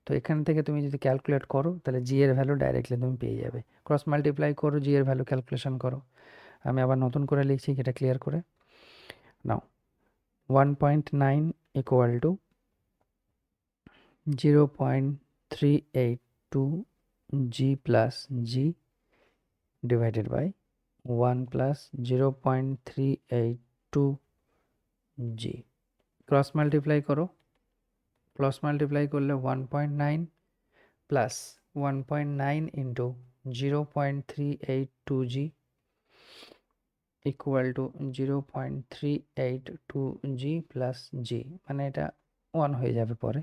Speaker 1: তো এখান থেকে তুমি যদি ক্যালকুলেট করো তাহলে জি এর ভ্যালু ডাইরেক্টলি তুমি পেয়ে যাবে। ক্রস মাল্টিপ্লাই করো, জি এর ভ্যালু ক্যালকুলেশন করো। আমি আবার নতুন করে লিখছি এটা ক্লিয়ার করে নাও। 1.9 equal to 0.382 G plus G divided by 1 plus 0.382 G. Cross multiply করো, ক্রস মাল্টিপ্লাই করলে 1.9 plus 1.9 into 0.382 G equal to 0.382 G plus G, মানে এটা 1 হয়ে যাবে পরে।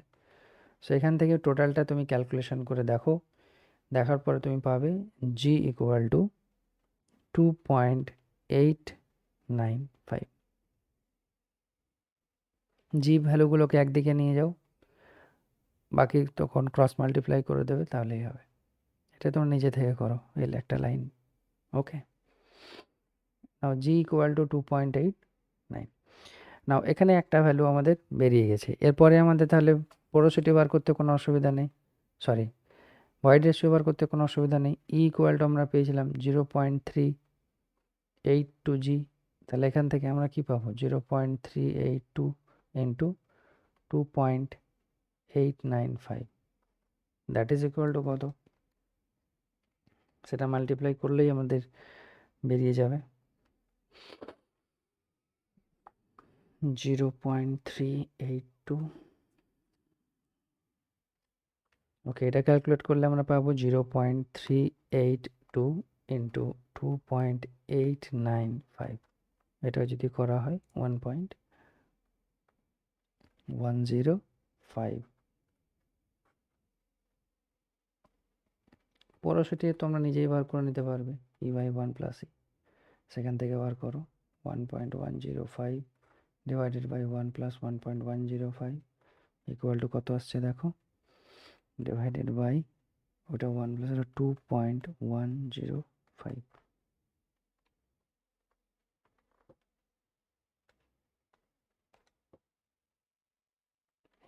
Speaker 1: সো এখান থেকে টোটালটা তুমি ক্যালকুলেশন করে দেখো, দেখার পরে তুমি পাবে জি ইকুয়াল টু 2.895। জি ভ্যালুগুলোকে একদিকে নিয়ে যাও, বাকি তখন ক্রস মাল্টিপ্লাই করে দেবে, তাহলেই হবে। এটা তোমরা নিজে থেকে করো, এর একটা লাইন। ওকে, নাও জি ইকুয়াল টু 2.89। নাও এখানে একটা ভ্যালু আমাদের বেরিয়ে গেছে, এরপরে আমাদের তাহলে পোরোসিটি বার করতে কোনো অসুবিধা নেই, সরি ভয়েড রেশিও বার করতে কোনো অসুবিধা নেই। ই ইকুয়াল টু আমরা পেয়েছিলাম 0.382 জি, তাহলে এখান থেকে আমরা কি পাবো 0.382 into 2.895, that is equal to কত, সেটা মাল্টিপ্লাই করলেই আমাদের বেরিয়ে যাবে 0.382। ওকে, এটা ক্যালকুলেট করলে আমরা পাবো 0.382 ইন্টু 2.895, এটা যদি করা হয় 1.105। পোরোসিটি তোমরা নিজেই বার করে নিতে পারবে, ই বাই 1 প্লাস ই, সেখান থেকে বার করো 1.105 divided by 1 plus 1.105 equal to কত আসছে দেখো, ডিভাইডেড বাই ওটা 1 প্লাস 2.105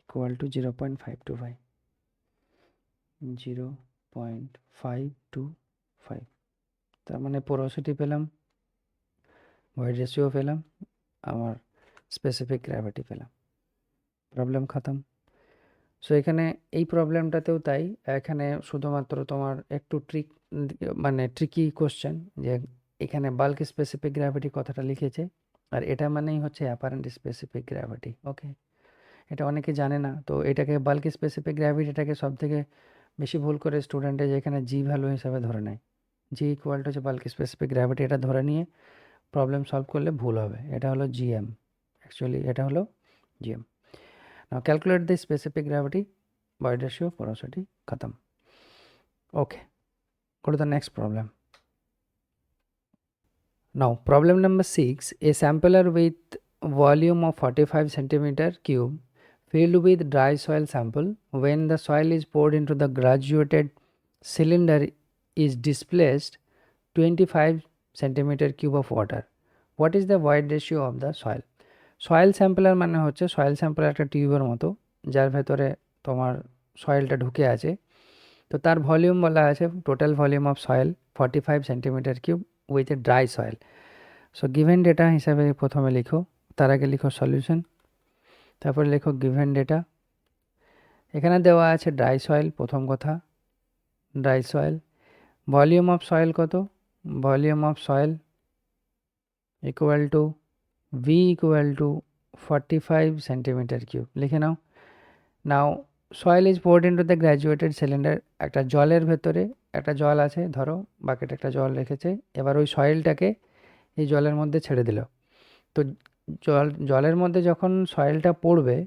Speaker 1: ইকুয়াল টু 0.525, 0.525। তার মানে পোরোসিটি পেলাম, ভয়েড রেশিও পেলাম, আমার স্পেসিফিক গ্র্যাভিটি পেলাম, প্রবলেম খতম। সো এখানে এই প্রবলেমটাতেও তাই, এখানে শুধুমাত্র তোমার একটু মানে ট্রিকি কোশ্চেন, যে এখানে বাল্ক স্পেসিফিক গ্র্যাভিটি কথাটা লিখেছে, আর এটা মানেই হচ্ছে অ্যাপারেন্ট স্পেসিফিক গ্র্যাভিটি। ওকে, এটা অনেকে জানে না, তো এটাকে বাল্ক স্পেসিফিক গ্র্যাভিটিটাকে সব থেকে বেশি ভুল করে স্টুডেন্টে যেখানে জি ভ্যালু হিসাবে ধরে নেয়, জি ইকুয়াল টু হচ্ছে বাল্ক স্পেসিফিক গ্র্যাভিটি, এটা ধরে নিয়ে প্রবলেম সলভ করলে ভুল হবে। এটা হলো জিএম, অ্যাকচুয়ালি এটা হলো GM. Now calculate the specific gravity, void ratio, porosity, khatam. Okay, go to the next problem. Now problem number 6, a sampler with volume of 45 centimeter cube filled with dry soil sample. When the soil is poured into the graduated cylinder is displaced 25 centimeter cube of water. What is the void ratio of the soil? Soil sampler মানে হচ্ছে, সয়েল স্যাম্পলার একটা টিউবের মতো যার ভেতরে তোমার সয়েলটা ঢুকে আছে, তো তার ভলিউম বলা আছে, total volume of soil 45 centimetre cube with a dry soil. So given data হিসাবে প্রথমে লিখো, তার আগে লিখো সলিউশন, তারপরে লিখো গিভেন ডেটা। এখানে দেওয়া আছে ড্রাই সয়েল, প্রথম কথা dry soil, volume of soil কত, volume of soil equal to V equal to 45 centimetre cube, লিখে নাও। Now soil is poured into the graduated cylinder, একটা জলের ভেতরে একটা জল আছে, ধরো বাকেটে একটা জল রেখেছে, এবার ওই সয়েলটাকে এই জলের মধ্যে ছেড়ে দিল। তো জলের মধ্যে যখন সয়েলটা পড়বে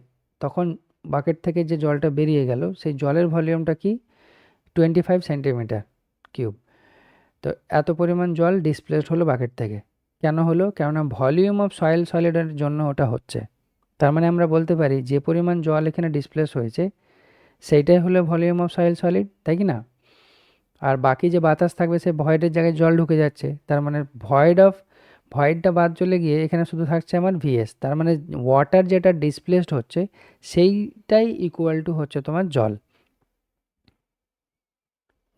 Speaker 1: তখন বাকেট থেকে যে জলটা বেরিয়ে গেল সেই জলের ভলিউমটা কি 25 সেন্টিমিটার কিউব। তো এত পরিমাণ জল ডিসপ্লেসড হলো বাকেট থেকে। কেন হলো? কেননা ভলিউম অফ সয়েল সলিডের জন্য ওটা হচ্ছে। তার মানে আমরা বলতে পারি যে পরিমাণ জল এখানে ডিসপ্লেস হয়েছে সেইটাই হলো ভলিউম অফ সয়েল সলিড, তাই কি না? আর বাকি যে বাতাস থাকবে সে ভয়েডের জায়গায় জল ঢুকে যাচ্ছে, তার মানে ভয়েডটা বাদ চলে গিয়ে এখানে শুধু থাকছে আমার ভিএস। তার মানে ওয়াটার যেটা ডিসপ্লেসড হচ্ছে সেইটাই ইকুয়াল টু হচ্ছে তোমার জল।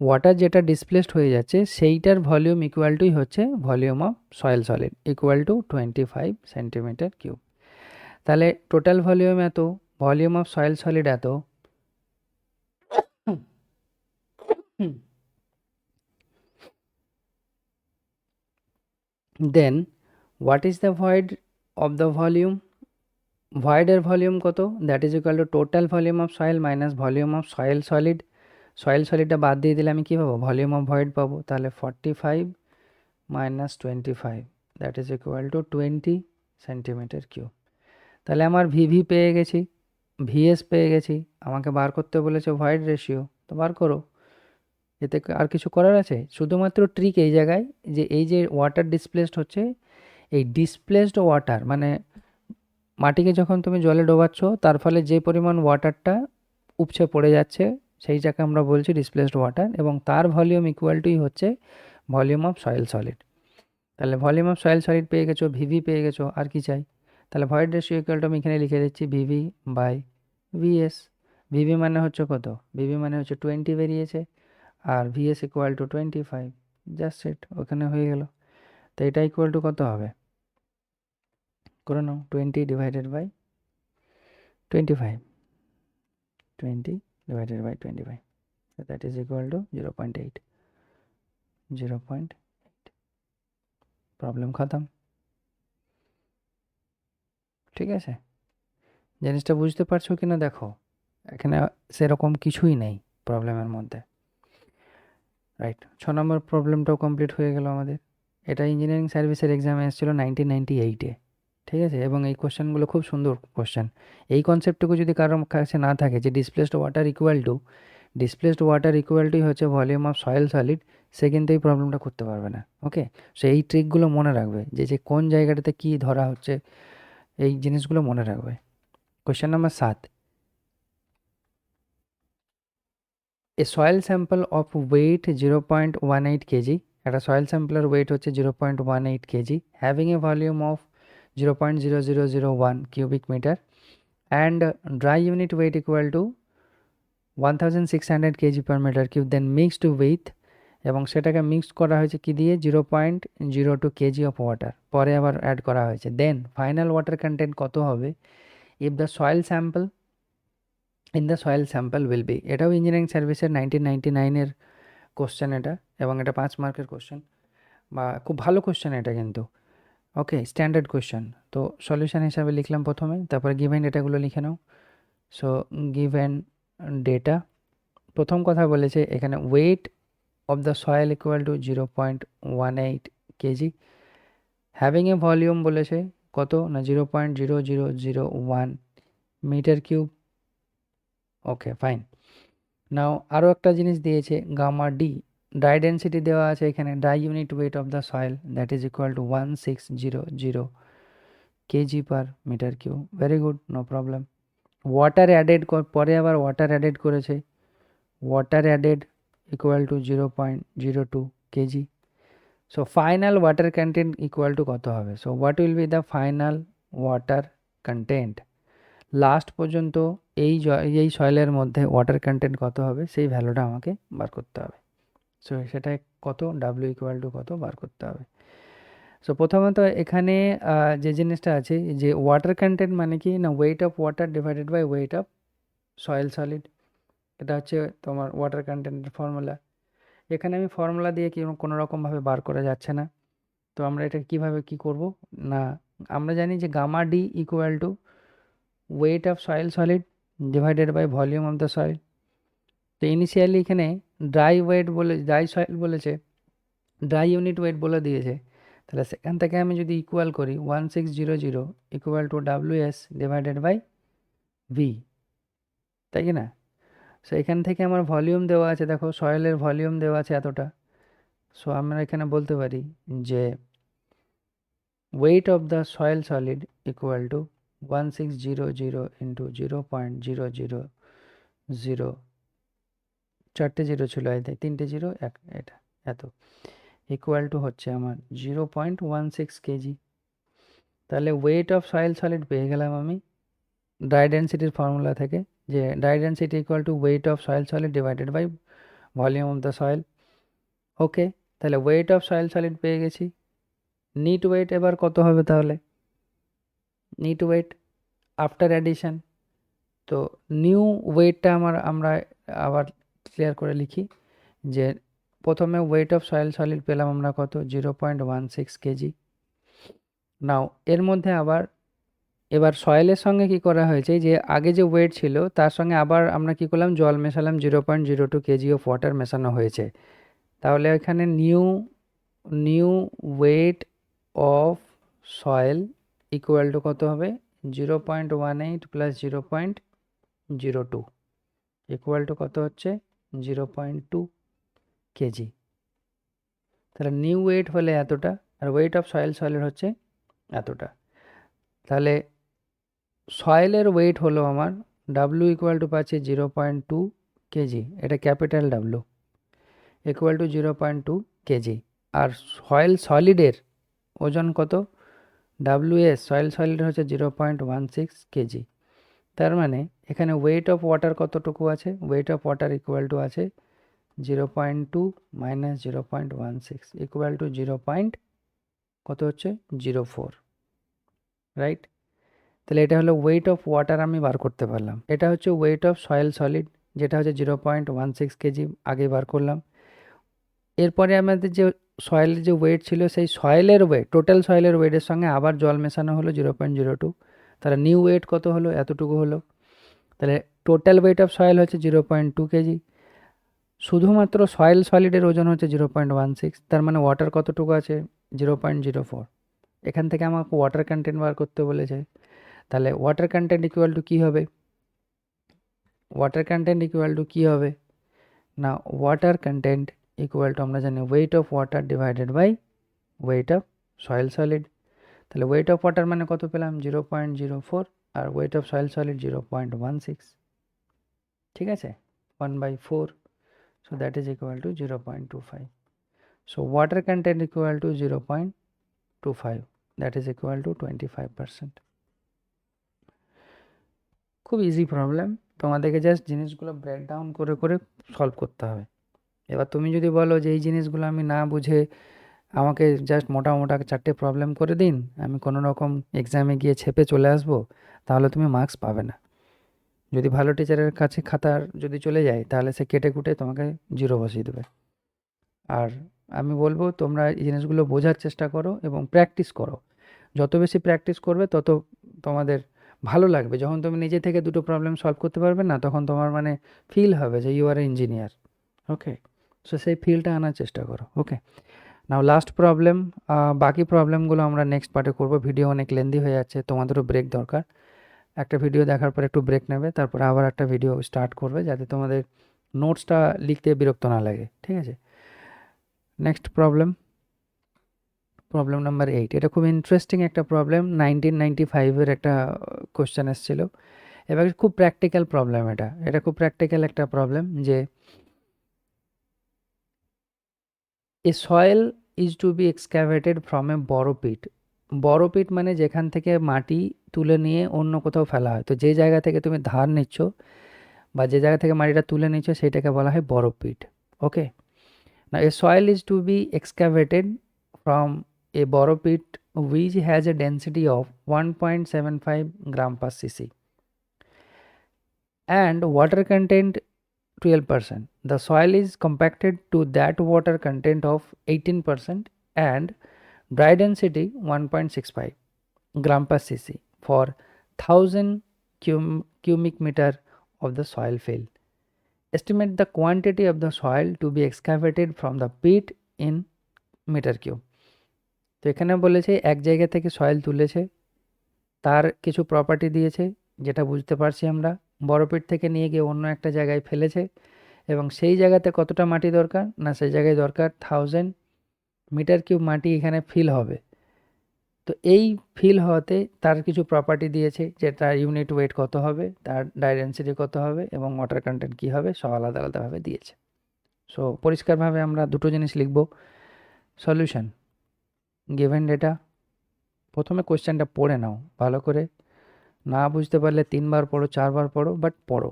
Speaker 1: ওয়াটার যেটা ডিসপ্লেসড হয়ে যাচ্ছে সেইটার ভলিউম ইকুয়াল টুই হচ্ছে volume of soil solid equal to 25 centimetre cube. তাহলে টোটাল ভলিউম এত, ভলিউম অফ সয়েল সলিড এত। Then what is the void of the volume? ভয়েডের ভলিউম কত? That is equal to total volume of soil minus volume of soil solid. Soil সলিডটা বাদ দিয়ে দিলে আমি কী পাবো? ভলিউম অফ ভয়েড পাবো। তাহলে 45 minus 25 that is equal two 20 centimetre cube. তাহলে আমার ভিভি পেয়ে গেছি, ভিএস পেয়ে গেছি। আমাকে বার করতে বলেছে ভয়েড রেশিও, তো বার করো। এতে আর কিছু করার আছে? শুধুমাত্র ট্রিক এই জায়গায় যে এই যে ওয়াটার ডিসপ্লেসড হচ্ছে, এই ডিসপ্লেসড ওয়াটার মানে মাটিকে যখন তুমি জলে ডোবাচ্ছ তার ফলে যে পরিমাণ ওয়াটারটা উপচে পড়ে যাচ্ছে সেই জায়গায় আমরা বলছি ডিসপ্লেসড ওয়াটার, এবং তার ভলিউম ইকুয়াল টুই হচ্ছে ভলিউম অফ সয়েল সলিড। তাহলে ভলিউম অফ সয়েল সলিড পেয়ে গেছো, ভিভি পেয়ে গেছো, আর কি চাই? তাহলে ভয়েড রেশিও ইকুয়াল টু আমি এখানে লিখে দিচ্ছি ভিভি বাই ভিএস। ভিভি মানে হচ্ছে কত? ভিভি মানে হচ্ছে 20 বেরিয়েছে, আর VS equal to 25। Just set ওখানে হয়ে গেল। তো এটা ইকুয়াল টু কত হবে? করে নাও, 20 divided by 25, 20 divided by 25, so that is equal to 0.8, 0.8। Problem খতম। ঠিক আছে, জিনিসটা বুঝতে পারছো কিনা দেখো, এখানে সেরকম কিছুই নেই প্রবলেমের মধ্যে। রাইট, 6 নম্বর প্রবলেমটাও কমপ্লিট হয়ে গেল আমাদের। এটা ইঞ্জিনিয়ারিং সার্ভিসের এক্সামে এসেছিলো 1998-এ। ঠিক আছে, এবং এই কোশ্চেনগুলো খুব সুন্দর কোশ্চেন। এই কনসেপ্টটুকু যদি কারোর কাছে না থাকে যে ডিসপ্লেসড ওয়াটার ইকুয়ালটুই হচ্ছে ভলিউম অফ সয়েল সলিড, সে কিন্তু এই প্রবলেমটা করতে পারবে না। ওকে, সো এই ট্রিকগুলো মনে রাখবে যে যে কোন জায়গাটাতে কী ধরা হচ্ছে, এই জিনিসগুলো মনে রাখবে। Question number 7, a soil sample of weight 0.18 KG, একটা সয়েল স্যাম্পলের ওয়েট হচ্ছে 0.18 KG, having a volume of 0.0001 cubic meter and dry unit weight equal to 1600 kg per meter cube, then mixed with, এবং সেটাকে মিক্সড করা হয়েছে কি দিয়ে? 0.02 কেজি অফ ওয়াটার, পরে আবার অ্যাড করা হয়েছে। দেন ফাইনাল ওয়াটার কন্টেন্ট কত হবে if the soil sample in the soil sample will be? এটাও ইঞ্জিনিয়ারিং সার্ভিসের 1999-এর কোশ্চেন এটা, এবং এটা 5 মার্কের কোশ্চেন, বা খুব ভালো কোশ্চেন এটা কিন্তু। ওকে, স্ট্যান্ডার্ড কোশ্চেন। তো সলিউশন হিসাবে লিখলাম প্রথমে, তারপরে গিভেন ডেটাগুলো লিখে নাও। সো গিভেন ডেটা, প্রথম কথা বলেছে এখানে weight of the soil equal to 0.18 KG, having a volume বলেছে কত না 0.0001 metre cube. Okay fine. Now আরও একটা জিনিস দিয়েছে গামা ডি, ড্রাই ডেন্সিটি দেওয়া আছে এখানে, dry unit weight of the soil that is equal to 1600 KG per metre cube. Very good, no problem. Water added, পরে আবার ওয়াটার অ্যাডেড করেছে, water added equal to 0.02 KG. So final water content equal to কত হবে? So what will be the final water content? Last পর্যন্ত এই সয়েলের মধ্যে ওয়াটার কন্টেন্ট কত হবে সেই ভ্যালুটা আমাকে বার করতে হবে। সো সেটা কত? ডাব্লিউ ইকুয়াল টু কত বার করতে হবে। সো প্রথমত এখানে যে জিনিসটা আছে যে ওয়াটার কন্টেন্ট মানে কি না, weight of water divided by weight of soil solid, এটা হচ্ছে তোমার ওয়াটার কন্টেন্টের ফর্মুলা। এখানে আমি ফর্মুলা দিয়ে কি কোনো রকমভাবে বার করা যাচ্ছে না, তো আমরা এটা কিভাবে কি করব না, আমরা জানি যে gamma D equal to weight of soil solid divided by volume of the soil. তো ইনিশিয়ালি এখানে ড্রাই সয়েল বলেছে, ড্রাই ইউনিট ওয়েট বলে দিয়েছে, তাহলে সেখান থেকে আমি যদি ইকুয়াল করি 1600 equal to W S divided by V. তাই কি না? সো এখান থেকে আমার ভলিউম দেওয়া আছে, দেখো সয়েলের ভলিউম দেওয়া আছে এতটা। সো আমরা এখানে বলতে পারি যে weight of the soil solid equal to 1600 into 0.000, চারটে জিরো ছিল তিনটে জিরো এটা এত, ইকুয়াল টু হচ্ছে আমার 0.16 কেজি। তাহলে ওয়েট অফ সয়েল সলিড পেয়ে গেলাম আমি ড্রাই ডেন্সিটির ফর্মুলা থেকে, যে dry density equal to weight of soil solid divided by volume of the soil. Okay, তাহলে ওয়েট অফ সয়েল সলিড পেয়ে গেছি। নিট ওয়েট এবার কত হবে তাহলে? নিট ওয়েট আফটার অ্যাডিশন, তো নিউ ওয়েটটা আমরা আবার ক্লিয়ার করে লিখি যে প্রথমে ওয়েট অফ সয়েল সলিড পেলাম আমরা কত, 0.16 কেজি। নাও এর মধ্যে আবার এবার সয়েলের সঙ্গে কি করা হয়েছে, যে আগে যে ওয়েট ছিল তার সঙ্গে আবার আমরা কি করলাম, জল মেশালাম, 0.02 কেজি অফ ওয়াটার মেশানো হয়েছে। তাহলে এখানে new wait of soil equal to কত হবে, 0.18 প্লাস 0.02 ইকুয়াল টু কত হচ্ছে, 0.2 কেজি। তাহলে নিউ ওয়েট হলে এতটা, আর ওয়েট অফ সয়েল সয়েলের হচ্ছে এতটা। তাহলে সয়েলের ওয়েট হলো আমার ডাব্লু ইকুয়াল টু পাচ্ছি 0.2 কেজি, এটা capital W, equal to 0.2 KG. আর সয়েল সলিডের ওজন কত, ডাব্লুএস সয়েল সলিডের হচ্ছে 0.16 কেজি। তার মানে এখানে ওয়েট অফ ওয়াটার কতটুকু আছে, wait of water equal to আছে 0.2 মাইনাস 0.16 ইকুয়াল টু কত হচ্ছে, 0.4, রাইট? তাহলে এটা হলো ওয়েট অফ ওয়াটার আমি বার করতে পারলাম। এটা হচ্ছে ওয়েট অফ সয়েল সলিড, যেটা হচ্ছে 0.16 কেজি আগে বার করলাম। এরপরে আমাদের যে সয়েলের যে ওয়েট ছিল, সেই সয়েলের ওয়েট, টোটাল সয়েলের ওয়েটের সঙ্গে আবার জল মেশানো হলো 0.02, তাহলে নিউ ওয়েট কত হলো, এতটুকু হলো। তাহলে টোটাল ওয়েট অফ সয়েল হচ্ছে 0.2 কেজি, শুধুমাত্র সয়েল সলিডের ওজন হচ্ছে 0.16, তার মানে ওয়াটার কতটুকু আছে, 0.04। এখান থেকে আমাকে ওয়াটার কন্টেন্ট বার করতে বলেছে। তাহলে ওয়াটার কন্টেন্ট ইকুয়াল টু কী হবে, ওয়াটার কন্টেন্ট ইকুয়াল টু কী হবে না, ওয়াটার কন্টেন্ট ইকুয়াল টু আমরা জানি weight of water divided by weight of soil solid. তাহলে ওয়েট অফ ওয়াটার মানে কত পেলাম, 0.04, আর ওয়েট অফ সয়েল সলিড 0.16, ঠিক আছে, 1/4, so that is equal to 0.25. so water content equal to 0.25, that is equal to 25%. খুব ইজি প্রবলেম, তোমাদেরকে জাস্ট জিনিসগুলো ব্রেকডাউন করে করে সলভ করতে হবে। এবার তুমি যদি বলো যে এই জিনিসগুলো আমি না বুঝে আমাকে জাস্ট মোটা মোটা চারটে প্রবলেম করে দিন, আমি কোনো রকম এক্সামে গিয়ে ছেপে চলে আসবো, তাহলে তুমি মার্কস পাবে না। যদি ভালো টিচারের কাছে খাতার যদি চলে যায়, তাহলে সে কেটে কুটে তোমাকে জিরো বসিয়ে দেবে। আর আমি বলবো তোমরা এই জিনিসগুলো বোঝার চেষ্টা করো এবং প্র্যাকটিস করো। যত বেশি প্র্যাকটিস করবে তত তোমাদের ভালো লাগবে। যখন তুমি নিজে থেকে দুটো প্রবলেম সলভ করতে পারবে না, তখন তোমার মানে ফিল হবে যে you are a engineer. Okay, so সেই ফিলটা আনার চেষ্টা করো। ওকে, নাও লাস্ট প্রবলেম, বাকি প্রবলেমগুলো আমরা নেক্সট পার্টে করব। ভিডিও অনেক লেন্দি হয়ে যাচ্ছে, তোমাদেরও ব্রেক দরকার। একটা ভিডিও দেখার পর একটু ব্রেক নেবে, তারপরে আবার একটা ভিডিও স্টার্ট করবে, যাতে তোমাদের নোটসটা লিখতে বিরক্ত না লাগে, ঠিক আছে? নেক্সট প্রবলেম নাম্বার 8, এটা খুব ইন্টারেস্টিং একটা প্রবলেম, 1995-এর একটা কোশ্চেন এসেছিল। এবার খুব প্র্যাকটিক্যাল প্রবলেম, এটা খুব প্র্যাকটিক্যাল একটা প্রবলেম, যে a soil is to be excavated from a বড় পিট। বড় পিট মানে যেখান থেকে মাটি তুলে নিয়ে অন্য কোথাও ফেলা হয়। তো যে জায়গা থেকে তুমি ধার নিচ্ছ বা যে জায়গা থেকে মাটিটা তুলে নিচ্ছ, সেটাকে বলা হয় বড় পিট। ওকে, না a soil is to be excavated from a borrow pit which has a density of 1.75 gram per cc and water content 12%. The soil is compacted to that water content of 18% and dry density 1.65 gram per cc for 1000 cubic meter of the soil fill. Estimate the quantity of the soil to be excavated from the pit in meter cube. তো এখানে বলেছে এক জায়গা থেকে সয়েল তুলেছে, তার কিছু প্রপার্টি দিয়েছে, যেটা বুঝতে পারছি আমরা বড়পিট থেকে নিয়ে গিয়ে অন্য একটা জায়গায় ফেলেছে এবং সেই জায়গাতে কতটা মাটি দরকার, না সেই জায়গায় দরকার 1000 মিটার কিউব মাটি এখানে ফিল হবে। তো এই ফিল হওয়াতে তার কিছু প্রপার্টি দিয়েছে, যে তার ইউনিট ওয়েট কত হবে, তার ডাই ডেনসিটি কত হবে এবং ওয়াটার কন্টেন্ট কী হবে, সব আলাদা আলাদাভাবে দিয়েছে। সো পরিষ্কারভাবে আমরা দুটো জিনিস লিখব। Solution, given data. প্রথমে কোশ্চেনটা পড়ে নাও ভালো করে, না বুঝতে পারলে 3বার পড়ো, 4বার পড়ো, বাট পড়ো।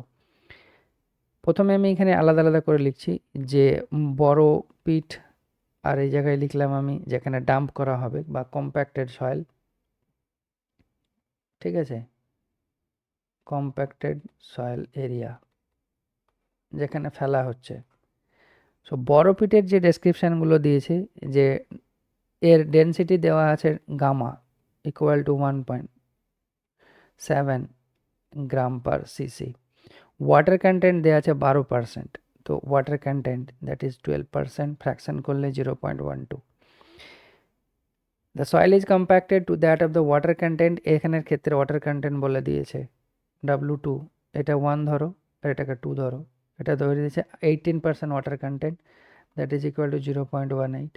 Speaker 1: প্রথমে আমি এখানে আলাদা আলাদা করে লিখছি যে বড় পিট, আর এই জায়গায় লিখলাম আমি যেখানে ডাম্প করা হবে বা কম্প্যাক্টেড সয়েল, ঠিক আছে, কম্প্যাক্টেড সয়েল এরিয়া যেখানে ফেলা হচ্ছে। সো বড় পিটের যে ডেসক্রিপশানগুলো দিয়েছে, যে এর ডেনসিটি দেওয়া আছে gamma equal to 1.7 gram per CC, water content দেওয়া আছে 12%, তো water content that is 12%, fraction করলে 0.12। The soil is compacted to that of the water content, এখানের ক্ষেত্রে ওয়াটার কন্টেন্ট বলে দিয়েছে W2, এটা 1 ধরো আর এটাকে 2 ধরো, এটা ধরে দিয়েছে 18% water content, that is equal to 0.18।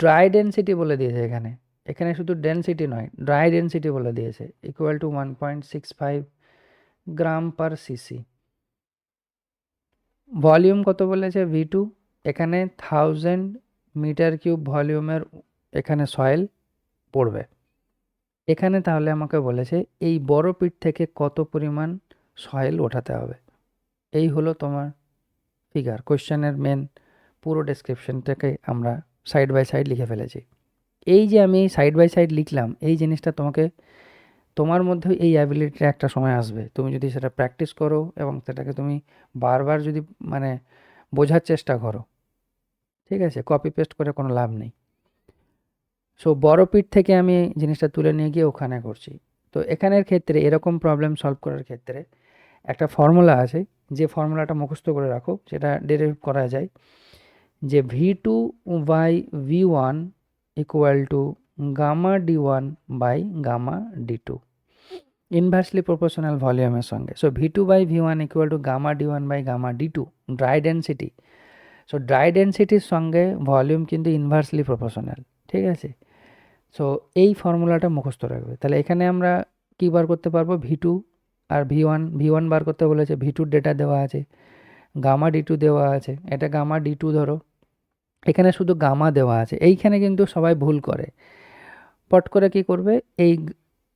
Speaker 1: Dry density বলে দিয়েছে এখানে, এখানে শুধু ডেনসিটি নয়, ড্রাই ডেনসিটি বলে দিয়েছে equal to 1.65 gram per CC. Volume কত বলেছে V2, এখানে 1000 মিটার কিউব ভলিউমের এখানে সয়েল পড়বে। এখানে তাহলে আমাকে বলেছে এই বড় পিট থেকে কত পরিমাণ সয়েল ওঠাতে হবে। এই হলো তোমার ফিগার। কোশ্চেনের মেন পুরো ডেসক্রিপশনটাকে আমরা সাইড বাই সাইড লিখে ফেলেছি। এই যে আমি সাইড বাই সাইড লিখলাম, এই জিনিসটা তোমার মধ্যে এই অ্যাবিলিটিটা একটা সময় আসবে, তুমি যদি সেটা প্র্যাকটিস করো এবং সেটাকে তুমি বারবার যদি মানে বোঝার চেষ্টা করো, ঠিক আছে, কপি পেস্ট করে কোনো লাভ নেই। সো বড় পিট থেকে আমি জিনিসটা তুলে নিয়ে গিয়ে ওখানে করছি। তো এখানের ক্ষেত্রে এরকম প্রবলেম সলভ করার ক্ষেত্রে একটা ফর্মুলা আছে, যে ফর্মুলাটা মুখস্থ করে রাখো, সেটা ডেরিভ করা যায় যে V2 by V1 equal to gamma D1 by gamma D2, inversely proportional ভলিউমের সঙ্গে। So V2 by V1 equal to gamma D1 by gamma D2, dry density. So dry ডেনসিটির সঙ্গে ভলিউম কিন্তু ইনভার্সলি প্রপোর্শনাল, ঠিক আছে। সো এই ফর্মুলাটা মুখস্থ রাখবে। তাহলে এখানে আমরা কী বার করতে পারবো, V2 আর V1 বার করতে বলেছে, V2 ডেটা দেওয়া আছে, গামা D2 দেওয়া আছে, এটা গামা D2 ধরো, এখানে শুধু গামা দেওয়া আছে। এইখানে কিন্তু সবাই ভুল করে, পট করে কি করবে, এই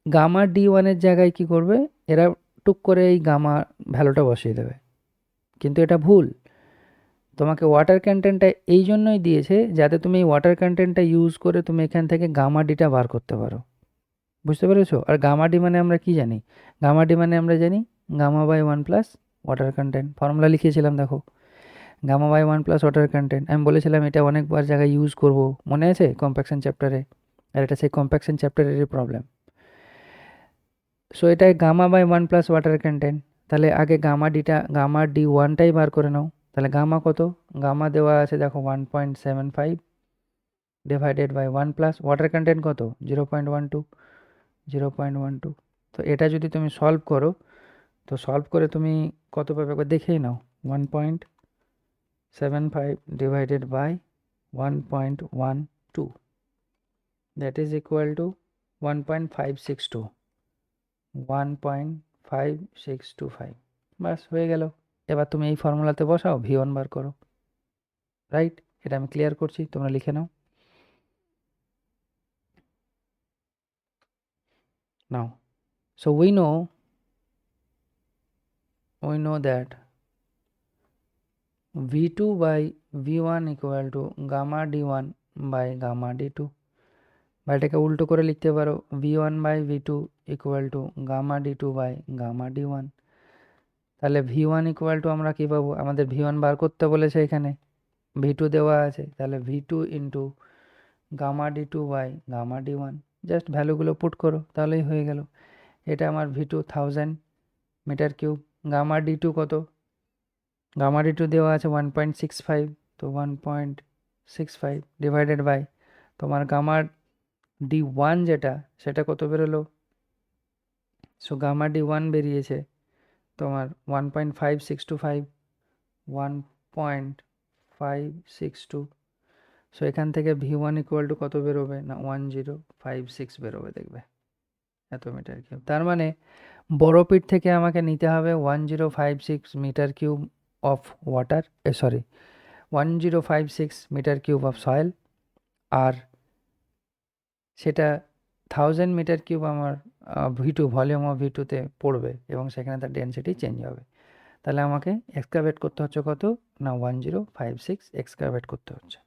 Speaker 1: গামা D1-এর জায়গায় কি করবে, এরা টুক করে এই গামা ভ্যালুটা বসিয়ে দেবে, কিন্তু এটা ভুল। তোমাকে ওয়াটার কন্টেন্টটা এই জন্যই দিয়েছে যাতে তুমি এই ওয়াটার কন্টেন্টটা ইউজ করে তুমি এখান থেকে গামা ডিটা বার করতে পারো, বুঝতে পেরেছো। আর গামা ডি মানে আমরা কি জানি, গামা ডি মানে আমরা জানি gamma by 1 plus water content, formula লিখিয়েছিলাম দেখো, gamma by 1 plus water content. আমি বলেছিলাম এটা অনেকবার জায়গায় ইউজ করব, মনে আছে কম্প্যাকশন চ্যাপ্টারে, আর এটা সেই কম্প্যাকশন চ্যাপ্টারেরই প্রবলেম। সো এটা gamma by 1 plus water content. তাহলে আগে গামা D1টাই বার করে নাও। তাহলে গামা কত, গামা দেওয়া আছে দেখো 1.75 divided by 1 plus water content কত 0.12। তো এটা যদি তুমি সলভ করো, তো সলভ করে তুমি কত পাবে একবার দেখেই নাও, 1.75 divided by 1.12, that is equal to 1.562, 1.5625। বাস হয়ে গেল। এবার তুমি এই ফর্মুলাতে বসাও, V1 বার করো, রাইট। এটা আমি ক্লিয়ার করছি, তোমরা লিখে নাও। নাও, so we know that V2 by V1 equal to gamma D1 by gamma D2, বা এটাকে উল্টো করে লিখতে পারো V1 by V2 equal to gamma D2 by gamma D1। তাহলে V1 equal to আমরা কি পাবো, আমাদের V1 বার করতে বলেছে, এখানে V2 দেওয়া আছে, তাহলে V2 into gamma D2 by gamma D1, just ভ্যালুগুলো পুট করো তাহলেই হয়ে গেল। এটা আমার V2 1000 metre cube, gamma D2 কত, গামা D2 দেওয়া আছে 1.65, তো 1.65 ডিভাইডেড বাই তোমার গামা D1 যেটা, সেটা কত বেরোলো, সো গামা D1 বেরিয়েছে তোমার 1.5625, 1.562। সো এখান থেকে V1 ইকুয়াল টু কত বেরোবে না 1056 বেরোবে, দেখবে এত মিটার কিউব। তার মানে বড় পিট থেকে আমাকে নিতে হবে 1056 metre cube of water, sorry 1056 metre cube of soil, আর সেটা 1000 মিটার কিউব আমার V2 ভলিউম অফ V2তে পড়বে এবং সেখানে তার ডেনসিটি চেঞ্জ হবে। তাহলে আমাকে এক্সকাভেট করতে হচ্ছে কত না 1056 এক্সকাভেট করতে হচ্ছে।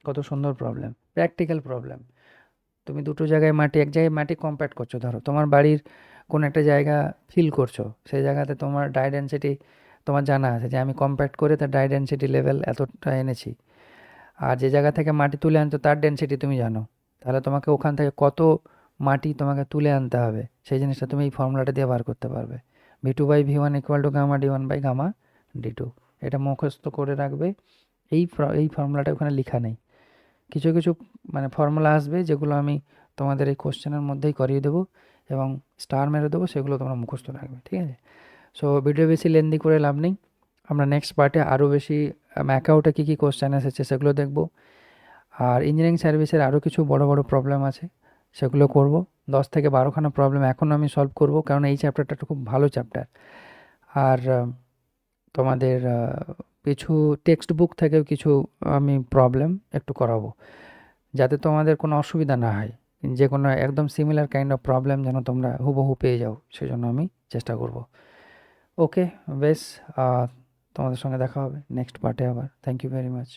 Speaker 1: কত সুন্দর প্রবলেম, প্র্যাকটিক্যাল প্রবলেম। তুমি দুটো জায়গায় মাটি, এক জায়গায় মাটি কম্প্যাক্ট করছো, ধরো তোমার বাড়ির কোনো একটা জায়গা ফিল করছো, সেই জায়গাতে তোমার ডাই ডেনসিটি তোমার জানা আছে যে আমি কম্প্যাক্ট করে তার ডাই ডেনসিটি লেভেল এতটা এনেছি, আর যে জায়গা থেকে মাটি তুলে আনছো তার ডেনসিটি তুমি জানো, তাহলে তোমাকে ওখান থেকে কত মাটি তোমাকে তুলে আনতে হবে সেই জিনিসটা তুমি এই ফর্মুলাটা দিয়ে বার করতে পারবে। V2/V1 equal to gamma D1/গামা D2। এটা মুখস্থ করে রাখবে। এই ফর্মুলাটা ওখানে লেখা নেই, কিছু কিছু মানে ফর্মুলা আসবে যেগুলো আমি তোমাদের এই কোশ্চেনের মধ্যেই করিয়ে দেবো এবং স্টার মেরে দেবো, সেগুলো তোমরা মুখস্থ রাখবে, ঠিক আছে? সো ভিডিও বেশি লেন্দি করে লাভ নেই, আমরা নেক্সট পার্টে আরও বেশি ম্যাকআউটে কী কী কোশ্চেন এসেছে সেগুলো দেখব, আর ইঞ্জিনিয়ারিং সার্ভিসের আরও কিছু বড় বড় প্রবলেম আছে সেগুলো করব। 10 থেকে 12খানা প্রবলেম এখন আমি সলভ করব, কারণ এই চ্যাপ্টারটা খুব ভালো চ্যাপ্টার। আর তোমাদের কিছু টেক্সট বুক থেকেও কিছু আমি প্রবলেম একটু করাবো, যাতে তোমাদের কোনো অসুবিধা না হয়, যে কোনো একদম সিমিলার কাইন্ড অফ প্রবলেম যেন তোমরা হুবহু পেয়ে যাও, সেজন্য আমি চেষ্টা করব। ওকে, বেশ, তোমাদের সঙ্গে দেখা হবে নেক্সট পার্টে আবার। Thank you very much.